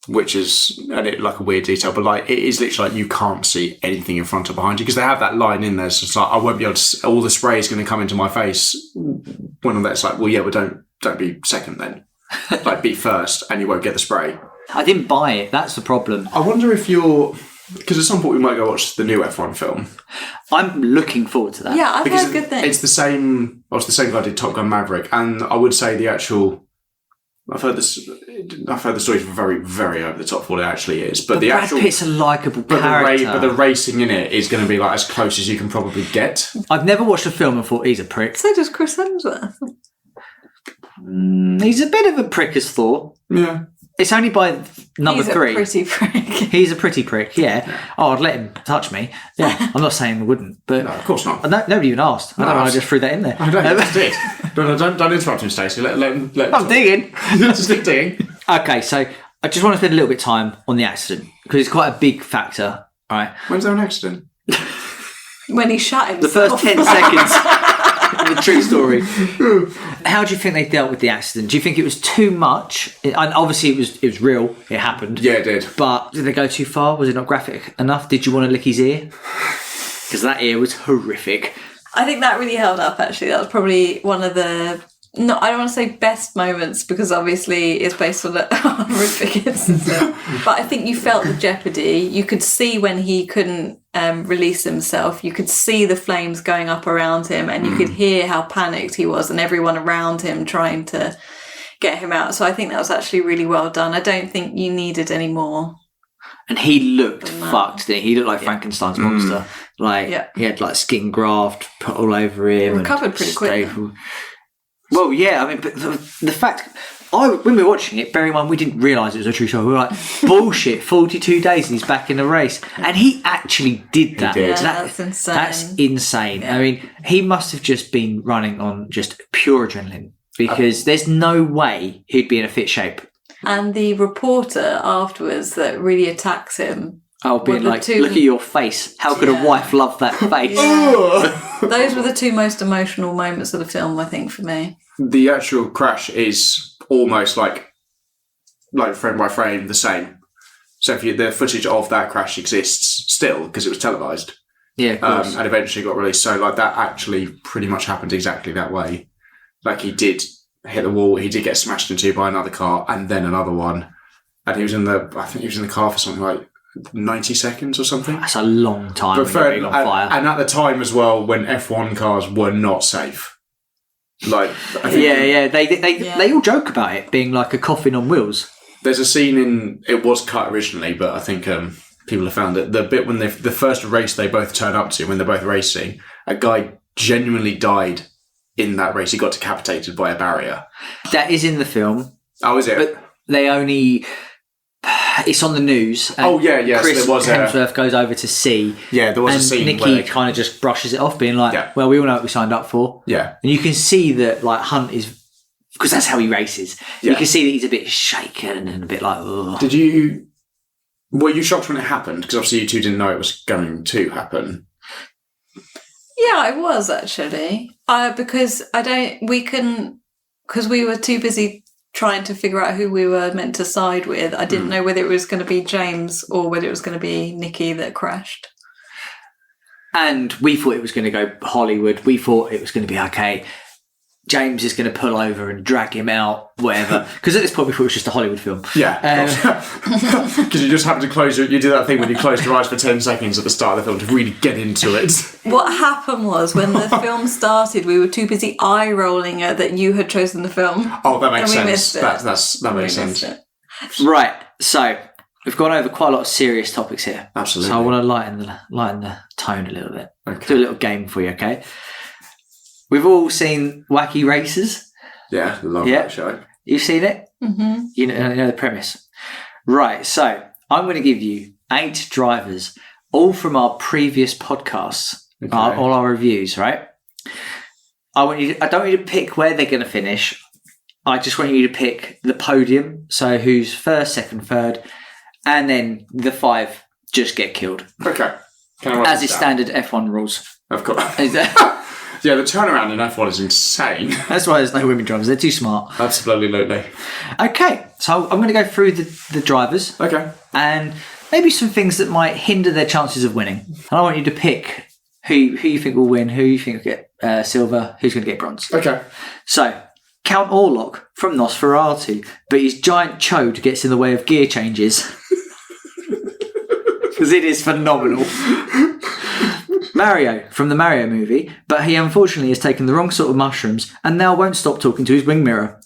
which is a weird detail, but, it is literally you can't see anything in front or behind you because they have that line in there. So it's I won't be able to see, all the spray is going to come into my face. When I'm there, it's don't be second then. Be first and you won't get the spray. I didn't buy it. That's the problem. I wonder if you're... Because at some point we might go watch the new F1 film. I'm looking forward to that. Yeah, I've heard good things. It's the same... Well, it's the same guy who did Top Gun Maverick. And I would say the actual... I've heard the stories very, very over the top for what it actually is. But the Brad actual... Pitt's a likeable character. But the racing in it is going to be as close as you can probably get. I've never watched a film and thought he's a prick. So does Chris Hemsworth. He's a bit of a prick as Thor. Yeah. It's only by number 3. He's a pretty prick. He's a pretty prick, yeah. Oh, I'd let him touch me. Yeah, I'm not saying I wouldn't, but... No, of course not. Nobody even asked. I don't know, I just threw that in there. I don't know, did. No, don't interrupt him, Stacey. Let him I'm digging. Just keep digging. Okay, so I just want to spend a little bit of time on the accident, because it's quite a big factor, right? When's there an accident? When he shot himself. The first 10 seconds... the true story. How do you think they dealt with the accident? Do you think it was too much? And obviously it was real. It happened. Yeah, it did. But did they go too far? Was it not graphic enough? Did you want to lick his ear? Because that ear was horrific. I think that really held up, actually. That was probably one of the... No, I don't want to say best moments because obviously it's based on a horrific incident. But I think you felt the jeopardy. You could see when he couldn't release himself. You could see the flames going up around him and you could hear how panicked he was and everyone around him trying to get him out. So I think that was actually really well done. I don't think you needed any more. And he looked fucked, didn't he? He looked like Frankenstein's monster. He had skin graft put all over him. Recovered pretty quickly. Well, yeah, I mean, but the fact... when we were watching it, bear in mind, we didn't realise it was a true show. We were like, bullshit, 42 days and he's back in the race. And he actually did that. He did. Yeah, that's insane. That's insane. Yeah. I mean, he must have just been running on just pure adrenaline because there's no way he'd be in a fit shape. And the reporter afterwards that really attacks him... I'll be like, look at your face. How could a wife love that face? Yeah. Those were the two most emotional moments of the film, I think, for me. The actual crash is almost like frame by frame the same. So the footage of that crash exists still because it was televised. Yeah, of course. And eventually got released. So that actually pretty much happened exactly that way. He did hit the wall. He did get smashed into by another car and then another one. And he was in the car for something like 90 seconds or something. That's a long time when you're being on fire. And at the time as well, when F1 cars were not safe. They all joke about it being like a coffin on wheels. There's a scene it was cut originally, but I think people have found it. The bit when the first race they both turn up to, when they're both racing, a guy genuinely died in that race. He got decapitated by a barrier. That is in the film. Oh, is it? But they only... It's on the news. And So Chris there was Hemsworth goes over to see. Yeah, there was a scene Niki where kind of just brushes it off, being like, well, we all know what we signed up for. Yeah. And you can see that Hunt is... Because that's how he races. Yeah. You can see that he's a bit shaken and a bit like, ugh. Did you Were you shocked when it happened? Because obviously you two didn't know it was going to happen. Yeah, I was actually. Because we were too busy trying to figure out who we were meant to side with. I didn't know whether it was going to be James or whether it was going to be Niki that crashed. And we thought it was going to go Hollywood. We thought it was going to be, okay, James is going to pull over and drag him out, whatever. Because at this point we thought it was just a Hollywood film. Yeah. Because you just happened to you do that thing when you close your eyes for 10 seconds at the start of the film to really get into it. What happened was when the film started, we were too busy eye-rolling that you had chosen the film. Oh, that makes and we sense. missed it. That makes sense. Right, so we've gone over quite a lot of serious topics here. Absolutely. So I want to lighten the tone a little bit. Okay. Do a little game for you, okay? We've all seen Wacky Races. Yeah, love that show. You've seen it? Mm-hmm. You know the premise. Right, so I'm going to give you 8 drivers, all from our previous podcasts, all our reviews, right? I don't want you to pick where they're going to finish. I just want you to pick the podium, so who's first, second, third, and then the 5 just get killed. Okay. Can I write As this is down? standard F1 rules. Of course. Is that- Yeah, the turnaround in F1 is insane. That's why there's no women drivers. They're too smart. Absolutely. Okay, so I'm going to go through the drivers. Okay. And maybe some things that might hinder their chances of winning. And I want you to pick who you think will win, who you think will get silver, who's going to get bronze. Okay. So, Count Orlok from Nosferatu, but his giant chode gets in the way of gear changes. Because it is phenomenal. Mario from the Mario movie, but he unfortunately has taken the wrong sort of mushrooms and now won't stop talking to his wing mirror.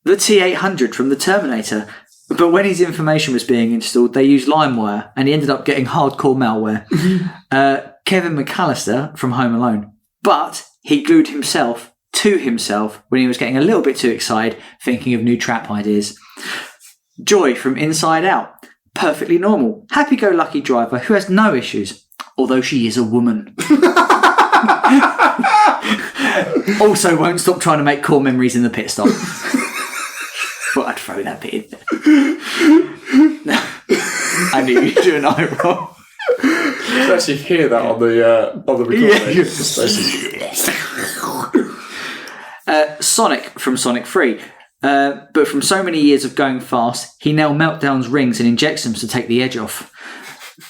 The T-800 from the Terminator, but when his information was being installed, they used LimeWire and he ended up getting hardcore malware. Kevin McAllister from Home Alone, but he glued himself to himself when he was getting a little bit too excited, thinking of new trap ideas. Joy from Inside Out, perfectly normal, happy-go-lucky driver who has no issues. Although she is a woman. Also won't stop trying to make core memories in the pit stop. Thought I'd throw that bit in there. I knew you'd do an eye roll. You can actually hear that on the recording. Sonic from Sonic 3. But from so many years of going fast, he now meltdowns rings and injects them to take the edge off.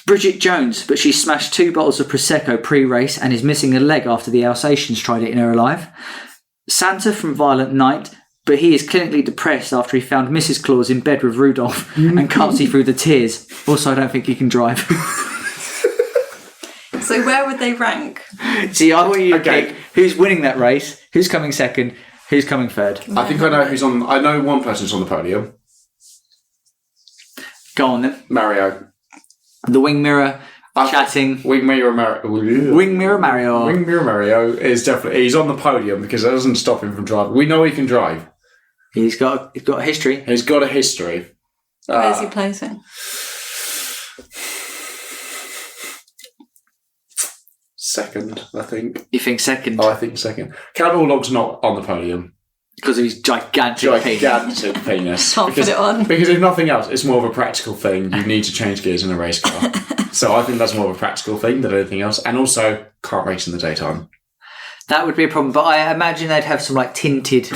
Bridget Jones, but she smashed 2 bottles of Prosecco pre-race and is missing a leg after the Alsatians tried eating her alive. Santa from Violent Night, but he is clinically depressed after he found Mrs. Claus in bed with Rudolph and can't see through the tears. Also, I don't think he can drive. So where would they rank? See, I want you to pick who's winning that race, who's coming second, who's coming third. I think I know who's on. I know one person's on the podium. Go on then. Mario. The wing mirror chatting. Wing Mirror Mario. Wing mirror Mario. Wing Mirror Mario is definitely. He's on the podium because that doesn't stop him from driving. We know he can drive. He's got a history. He's got a history. Where's he placing? Second, I think. You think second? Oh, I think second. Count Orlog's not on the podium. Because of his gigantic penis. Can't put it on. Because if nothing else, it's more of a practical thing. You need to change gears in a race car. So I think that's more of a practical thing than anything else. And also, can't race in the daytime. That would be a problem, but I imagine they'd have some tinted.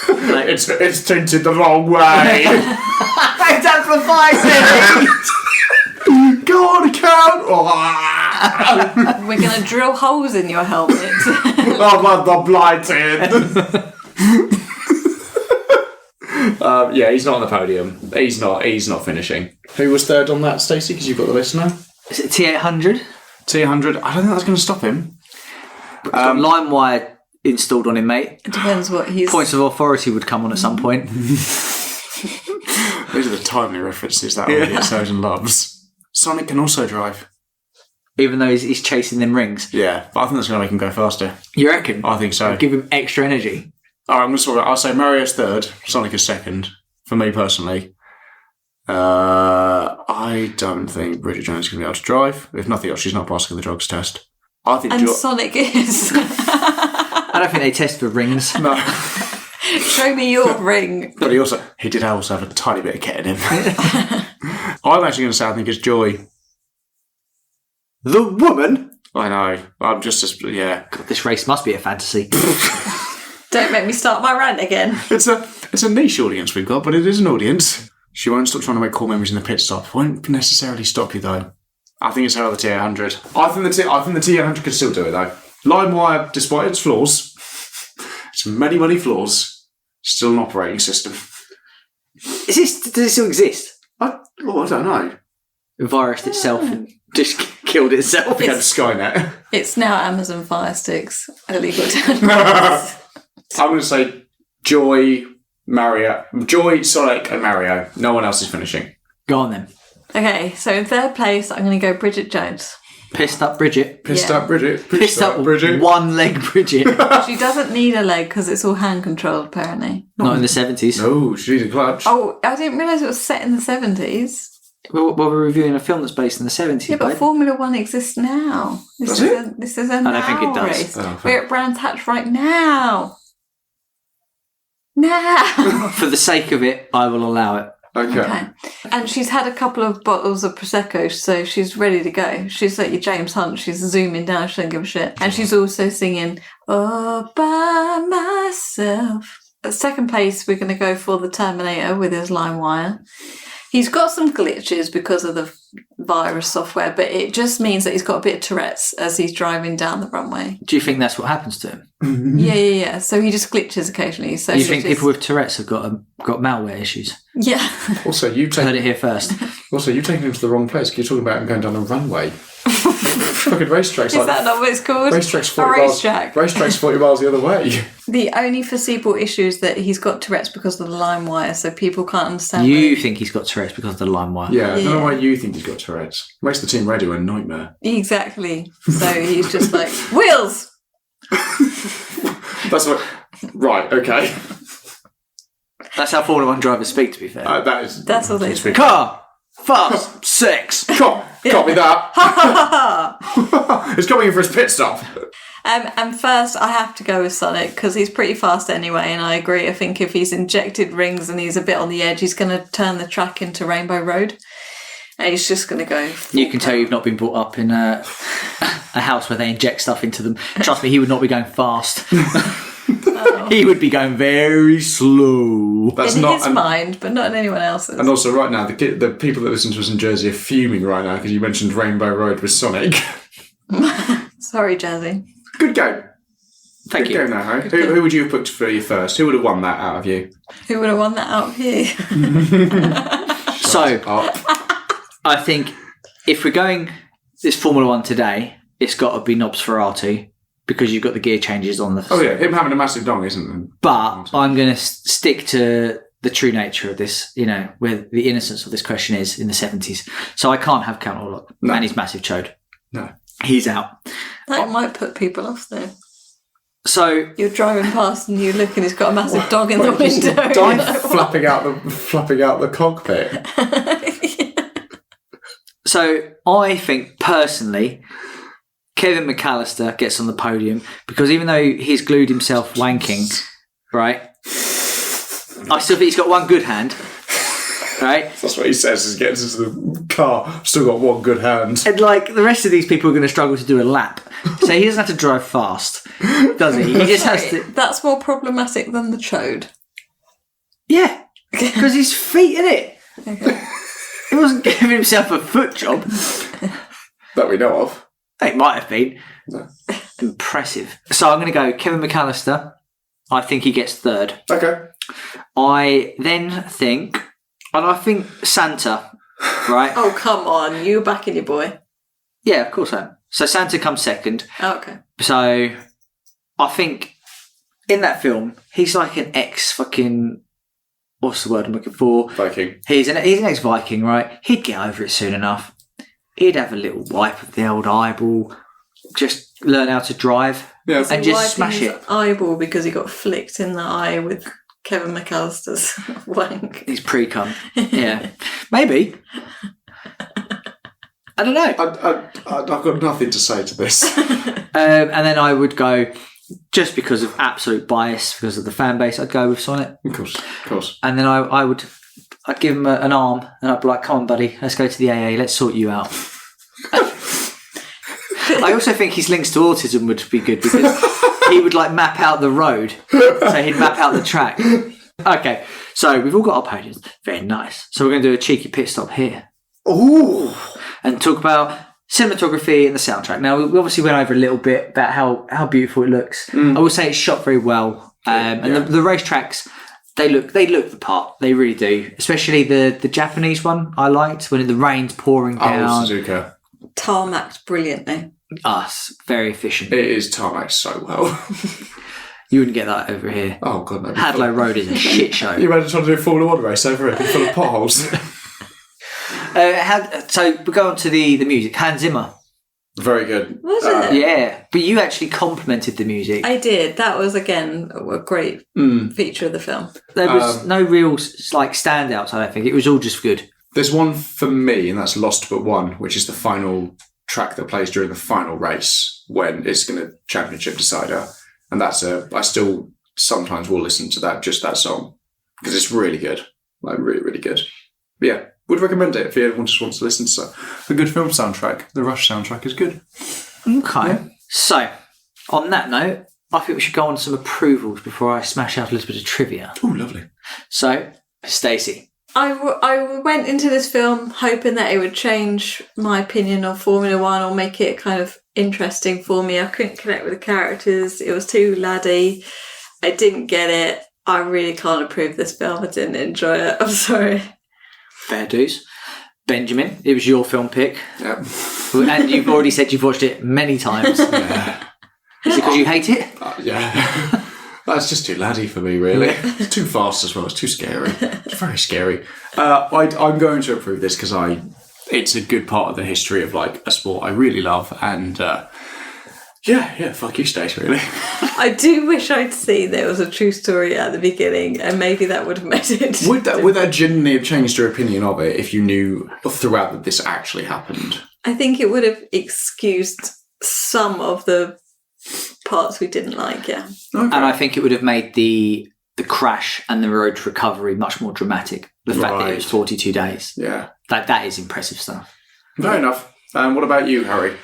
It's tinted the wrong way. It's amplified it. Go on, Count. We're going to drill holes in your helmet. I'm blighted. Yeah, he's not on the podium. He's not finishing. Who was third on that, Stacey? Because you've got the list now. Is it T-800? T-800. I don't think that's going to stop him. LimeWire installed on him, mate. It depends what he's... Points of authority would come on at some point. Those are the timely references that audience knows and loves. Sonic can also drive. Even though he's chasing them rings. Yeah, but I think that's going to make him go faster. You reckon? I think so. Give him extra energy. All right, I'm going to sort it. I'll say Mario's third, Sonic is second, for me personally. I don't think Bridget Jones is going to be able to drive. If nothing else, she's not passing the drugs test. I think Sonic is. I don't think they test for rings. No. Show me your ring. But he did also have a tiny bit of kit in him. I'm actually going to say I think it's Joy. The woman? I know. I'm just yeah. God, this race must be a fantasy. Don't make me start my rant again. It's a niche audience we've got, but it is an audience. She won't stop trying to make cool memories in the pit stop. Won't necessarily stop you though. I think it's her other T800. I think the T800 could still do it though. LimeWire, despite its flaws, its many flaws, still an operating system. Does it still exist? I don't know. The virus itself just killed itself. Became Skynet. It's now Amazon Fire Sticks. Illegal downloads. I'm going to say Joy, Sonic, and Mario. No one else is finishing. Go on then. Okay, so in third place, I'm going to go Bridget Jones. Pissed up Bridget. Pissed up Bridget. Pissed up Bridget. One leg Bridget. She doesn't need a leg because it's all hand controlled, apparently. Not in the 70s. No, she needs a clutch. Oh, I didn't realise it was set in the 70s. Well, we're reviewing a film that's based in the 70s. Yeah, but babe. Formula One exists now. Does it? This is a I don't think it now does. race. Oh, We're at Brands Hatch right now. Now. For the sake of it, I will allow it. Okay. And she's had a couple of bottles of Prosecco, so she's ready to go. She's like your James Hunt. She's zooming down. She doesn't give a shit. And she's also singing, "All by myself." At second place, we're going to go for the Terminator with his LimeWire. He's got some glitches because of the virus software, but it just means that he's got a bit of Tourette's as he's driving down the runway. Do you think that's what happens to him? Yeah. So he just glitches occasionally. So Do you think people with Tourette's have got malware issues? Yeah. Also, you've Heard it here first. taken him to the wrong place. You're talking about him going down a runway. Fucking racetracks. Is that not what it's called? Racetracks 40 A miles. racetrack. Racetracks 40 miles the other way. The only foreseeable issue is that he's got Tourette's because of the LimeWire, so people can't understand. You think he's got Tourette's because of the LimeWire? Yeah, I don't know why you think he's got Tourette's. Makes the team radio a nightmare. Exactly. So he's just like, wheels! That's what. Right. Okay. That's how Formula One drivers speak, to be fair. That's all they say. Car! Fast! Sex! Copy that. He's coming in for his pit stop. And first, I have to go with Sonic because he's pretty fast anyway, and I agree. I think if he's injected rings and he's a bit on the edge, he's going to turn the track into Rainbow Road. And he's just going to go. You can tell you've not been brought up in a house where they inject stuff into them. Trust me, he would not be going fast. He would be going very slow. That's in not his mind, but not in anyone else's. And also, right now, the people that listen to us in Jersey are fuming right now because you mentioned Rainbow Road with Sonic. Sorry, Jazzy. Good go. Thank you. Good go now, Harry. Who would you have picked for you first? Who would have won that out of you? Who would have won that out of you? So, I think if we're going this Formula One today, it's got to be Nobs Ferrati because you've got the gear changes on the... Oh yeah, him having a massive dong, isn't it? But I'm going to stick to the true nature of this, where the innocence of this question is in the 70s. So I can't have Count Orlok and his massive chode. No. He's out. That might put people off though. So you're driving past and you look and he's got a massive dog in the window. flapping out the cockpit. So I think personally, Kevin McAllister gets on the podium because even though he's glued himself wanking, right? I still think he's got one good hand, right? That's what he says as he gets into the car. Still got one good hand. And like the rest of these people are going to struggle to do a lap. So he doesn't have to drive fast, does he? He just has to. That's more problematic than the chode. Yeah, because his feet in it. Okay. He wasn't giving himself a foot job. That we know of. It might have been. No. Impressive. So I'm going to go Kevin McAllister. I think he gets third. Okay. I then think, and I think Santa, right? Oh, come on. You backing your boy. Yeah, of course I am. So Santa comes second. Oh, okay. So I think in that film, he's like an ex-fucking... What's the word I'm looking for? Viking. He's an ex-Viking, right? He'd get over it soon enough. He'd have a little wipe of the old eyeball, just learn how to drive, and just smash it. Eyeball because he got flicked in the eye with Kevin McAllister's wank. He's pre-cum. Yeah. Maybe. I don't know. I've got nothing to say to this. And then I would go, just because of absolute bias, because of the fan base, I'd go with Sonic. Of course. And then I would I'd give him an arm and I'd be like, come on, buddy, let's go to the AA, let's sort you out. I also think his links to autism would be good because he would like map out the road. So he'd map out the track. Okay, so we've all got our pages. Very nice. So we're going to do a cheeky pit stop here. Ooh. And talk about cinematography and the soundtrack. Now, we obviously went over a little bit about how beautiful it looks. I will say it's shot very well. And the racetracks, they look the part. They really do. Especially the Japanese one I liked when the rain's pouring down. Suzuka. Tarmacked brilliantly. Very efficient. It is tarmacked so well. You wouldn't get that over here. Oh, God, no. Hadlow Road is a shit show. You imagine trying to do a Formula 1 race over it, full of potholes. So we go on to the music. Hans Zimmer. Very good. Was it? Yeah, but you actually complimented the music. I did. That was, again, a great feature of the film. There was no real like standouts, I don't think. It was all just good. There's one for me, and that's Lost But One, which is the final track that plays during the final race when it's going to championship decider. And I still sometimes will listen to that song, because it's really good. Like, really, really good. But yeah, would recommend it if anyone just wants to listen to a good film soundtrack. The Rush soundtrack is good. Okay. Yeah. So, on that note, I think we should go on to some approvals before I smash out a little bit of trivia. Oh, lovely. So, Stacey. I went into this film hoping that it would change my opinion of Formula One or make it kind of interesting for me. I couldn't connect with the characters. It was too laddie. I didn't get it. I really can't approve this film. I didn't enjoy it. I'm sorry. Fair dues. Benjamin, it was your film pick. Yep. And you've already said you've watched it many times. Yeah. Is it because you hate it? Yeah. That's just too laddie for me, really. It's too fast as well. It's too scary. It's very scary. I'm going to approve this because it's a good part of the history of like a sport I really love, and yeah, fuck you, Stace, really. I do wish I'd seen there was a true story at the beginning, and maybe that would have made it. Would that genuinely have changed your opinion of it if you knew throughout that this actually happened? I think it would have excused some of the parts we didn't like, yeah. Okay. And I think it would have made the crash and the road to recovery much more dramatic. The fact that it was 42 days. Yeah. That is impressive stuff. Fair enough. And what about you, Harry?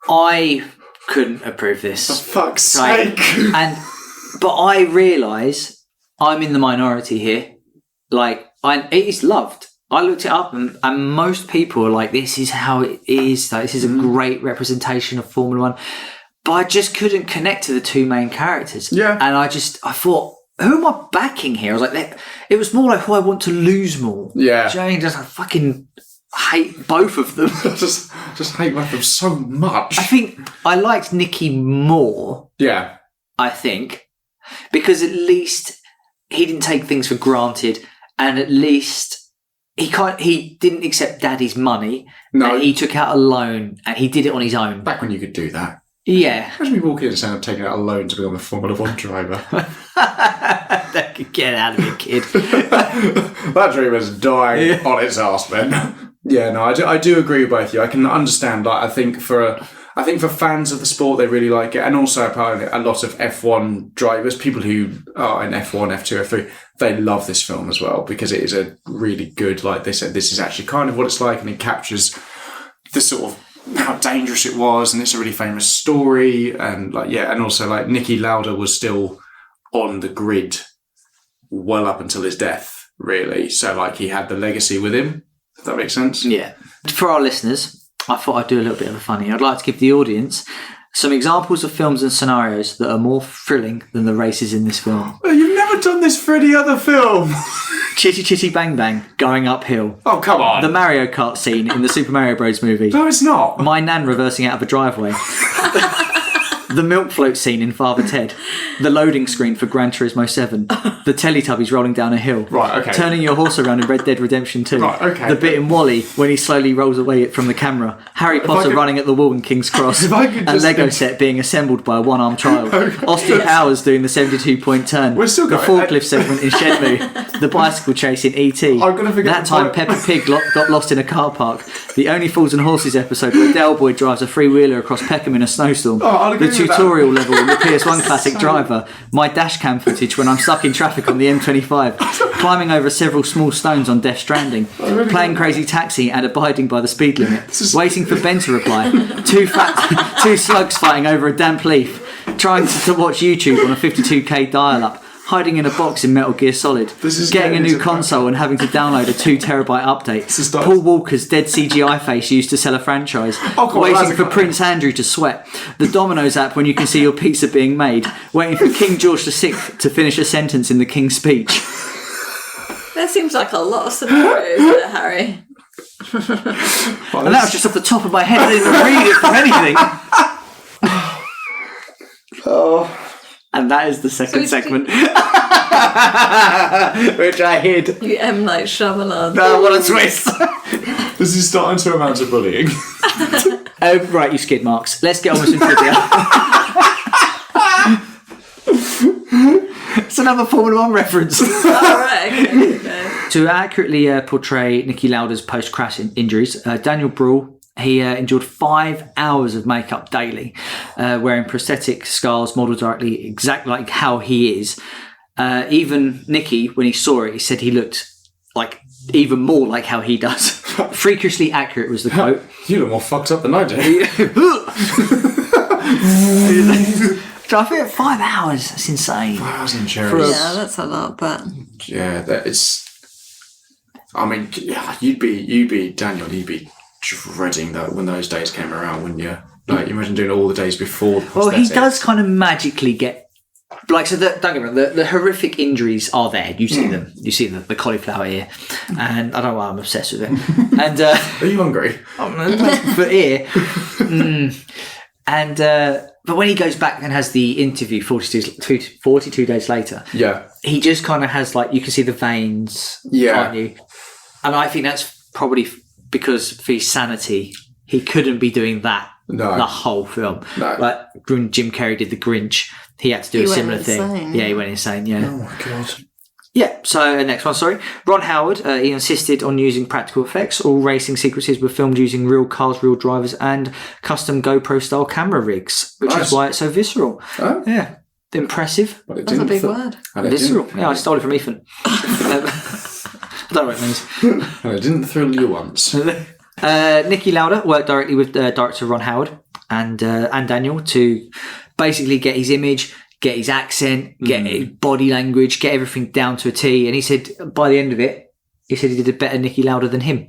I couldn't approve this. For fuck's sake. But I realise I'm in the minority here. Like, it is loved. I looked it up and most people are like, this is how it is. Like, this is a great representation of Formula One. But I just couldn't connect to the two main characters. Yeah. And I thought, who am I backing here? I was like, it was more like who I want to lose more. Yeah. Do you know what I mean? Just, I fucking hate both of them. just hate both of them so much. I think I liked Niki more. Yeah. I think. Because at least he didn't take things for granted, and at least he didn't accept Daddy's money. No. And he took out a loan and he did it on his own. Back when you could do that. Yeah. Imagine me walking in and saying I'm taking out a loan to become a Formula 1 driver. Get out of here, kid. That dream is dying on its arse, man. Yeah, no, I do agree with both of you. I can understand. Like, I think for fans of the sport, they really like it, and also apparently a lot of F1 drivers, people who are in F1, F2, F3, they love this film as well because it is a really good. Like they said, this is actually kind of what it's like, and it captures the sort of how dangerous it was, and it's a really famous story, and and also like Niki Lauda was still on the grid well up until his death, really. So like he had the legacy with him. If that makes sense. Yeah. For our listeners, I thought I'd do a little bit of a funny. I'd like to give the audience some examples of films and scenarios that are more thrilling than the races in this film. You've never done this for any other film. Chitty Chitty Bang Bang, going uphill. Oh, come on. The Mario Kart scene in the Super Mario Bros. Movie. No, it's not. My nan reversing out of a driveway. The milk float scene in Father Ted. The loading screen for Gran Turismo 7. The Teletubbies rolling down a hill. Right, okay. Turning your horse around in Red Dead Redemption 2. Right, okay. The bit in WALL-E when he slowly rolls away from the camera. Harry Potter running at the wall in King's Cross. A Lego set being assembled by a one-armed child. Austin Powers doing the 72-point turn. We're still the forklift segment in Shenmue. The bicycle chase in E.T. I'm gonna forget that time Peppa Pig got lost in a car park. The Only Fools and Horses episode where Del Boy drives a three-wheeler across Peckham in a snowstorm. The tutorial level in the PS1 classic driver, my dash cam footage when I'm stuck in traffic on the M25, climbing over several small stones on Death Stranding, playing Crazy Taxi and abiding by the speed limit, waiting for Ben to reply, two slugs fighting over a damp leaf, trying to watch YouTube on a 52k dial-up, hiding in a box in Metal Gear Solid, getting a new console and having to download a 2 terabyte update, Paul Walker's dead CGI face used to sell a franchise, waiting for Prince Andrew to sweat, the Domino's app when you can see your pizza being made, waiting for King George VI to finish a sentence in the King's Speech. That seems like a lot of scenarios there, Harry. And that was just off the top of my head. I didn't even read it from anything. Oh. And that is the second segment. Which I hid. You M. Night Shyamalan. No, what a twist. This is starting to amount to bullying. Right, you skid marks. Let's get on with some trivia. It's another Formula 1 reference. Alright, okay. To accurately portray Niki Lauda's post-crash injuries, Daniel Brühl, he endured 5 hours of makeup daily, wearing prosthetic scars modelled directly exactly like how he is. Even Niki, when he saw it, he said he looked like even more like how he does. Freakishly accurate was the quote. You look more fucked up than I do. I think 5 hours. That's insane. 5 hours in cherries. Yeah, that's a lot, but yeah, that is. I mean, yeah, you'd be Daniel. You'd be dreading that when those days came around, wouldn't you? Like, you imagine doing all the days before the prosthetics. Well, he does kind of magically get, like, so don't get me wrong, the horrific injuries are there. You see them. You see the cauliflower ear, and I don't know why I'm obsessed with it. And are you hungry? For ear, and but when he goes back and has the interview 42 days later, yeah, he just kind of has, like, you can see the veins, can't you? And I think that's probably because for his sanity, he couldn't be doing that the whole film. No. Like when Jim Carrey did The Grinch, he had to do a similar thing. Yeah, he went insane, yeah. Oh my God. Yeah, so next one, sorry. Ron Howard, he insisted on using practical effects. All racing sequences were filmed using real cars, real drivers, and custom GoPro-style camera rigs, which is why it's so visceral. Oh. Yeah, impressive. Well, that's a big word. Visceral. Yeah, I stole it from Ethan. I don't know what it means. And it didn't thrill you once. Niki Lauda worked directly with director Ron Howard and Daniel to basically get his image, get his accent, get his body language, get everything down to a T. And he said by the end of it, he said he did a better Niki Lauda than him.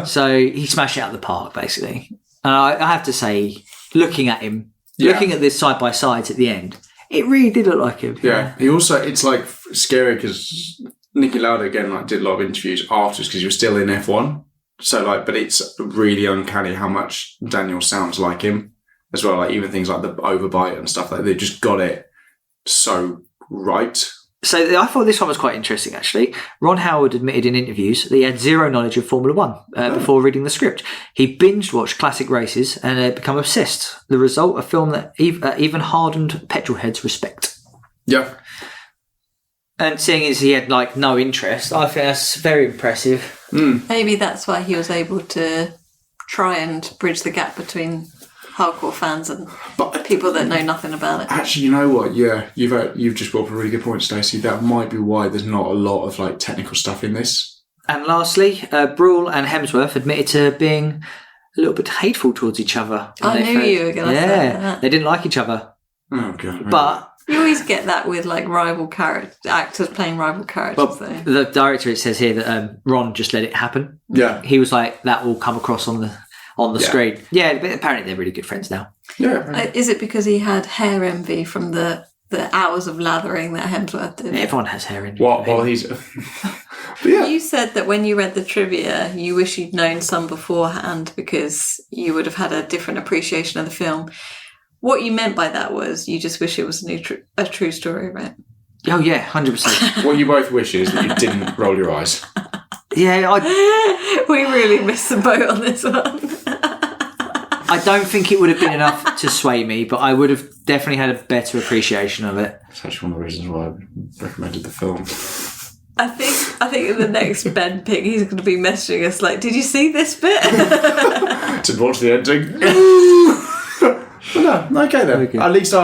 So he smashed it out of the park, basically. And I have to say, looking at him, looking at this side by sides at the end, it really did look like him. Yeah. He also, it's like scary because Niki Lauda again did a lot of interviews afterwards because he was still in F1. So but it's really uncanny how much Daniel sounds like him as well. Like even things like the overbite and stuff, like they just got it so right. So I thought this one was quite interesting, actually. Ron Howard admitted in interviews that he had zero knowledge of Formula One before reading the script. He binge-watched classic races and had become obsessed. The result, a film that even hardened petrolheads respect. Yeah. And seeing as he had no interest, I think that's very impressive. Maybe that's why he was able to try and bridge the gap between hardcore fans and people that know nothing about it. Actually, you know what? Yeah, you've just brought up a really good point, Stacey. That might be why there's not a lot of technical stuff in this. And lastly, Brühl and Hemsworth admitted to being a little bit hateful towards each other. I knew you were going to say that. They didn't like each other. Oh God! Really? But you always get that with rival actors playing rival characters. Well, the director, it says here that Ron just let it happen. Yeah, he was like, that will come across on the screen. Yeah, but apparently they're really good friends now. Yeah. Is it because he had hair envy from the hours of lathering that Hemsworth did? Everyone has hair envy. Well, he's. Yeah. You said that when you read the trivia, you wish you'd known some beforehand because you would have had a different appreciation of the film. What you meant by that was you just wish it was a true story, right? Oh, yeah, 100%. What you both wish is that you didn't roll your eyes. Yeah, we really missed the boat on this one. I don't think it would have been enough to sway me, but I would have definitely had a better appreciation of it. That's actually one of the reasons why I recommended the film. I think in the next Ben pick, he's going to be messaging us did you see this bit? Did watch the ending? Well, no, okay then. Okay. At least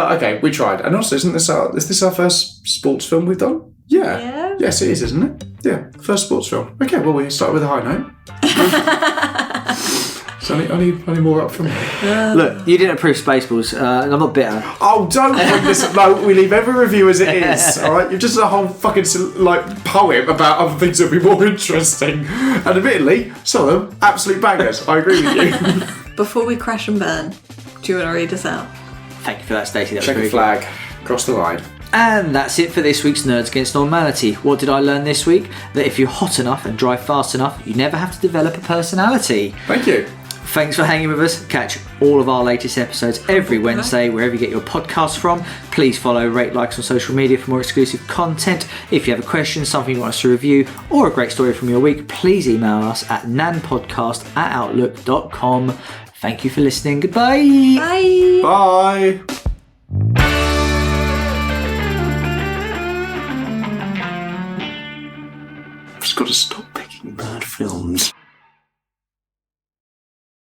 we tried. And also, is this our first sports film we've done? Yeah. Yes, it is, isn't it? Yeah, first sports film. Okay, well, we start with a high note. So I need more up from here. Look, you didn't approve Spaceballs. I'm not bitter. Oh, don't bring this up. No, we leave every review as it is, alright? You're just a whole fucking, poem about other things that would be more interesting. And admittedly, some of them, absolute bangers. I agree with you. Before we crash and burn, do you want to read us out? Thank you for that, Stacey. That was Check very a flag. Cross the line. And that's it for this week's Nerds Against Normality. What did I learn this week? That if you're hot enough and drive fast enough, you never have to develop a personality. Thank you. Thanks for hanging with us. Catch all of our latest episodes every Wednesday, wherever you get your podcasts from. Please follow, rate, likes on social media for more exclusive content. If you have a question, something you want us to review, or a great story from your week, please email us at nanpodcast@outlook.com. Thank you for listening. Goodbye. Bye. Bye. I've just got to stop picking bad films.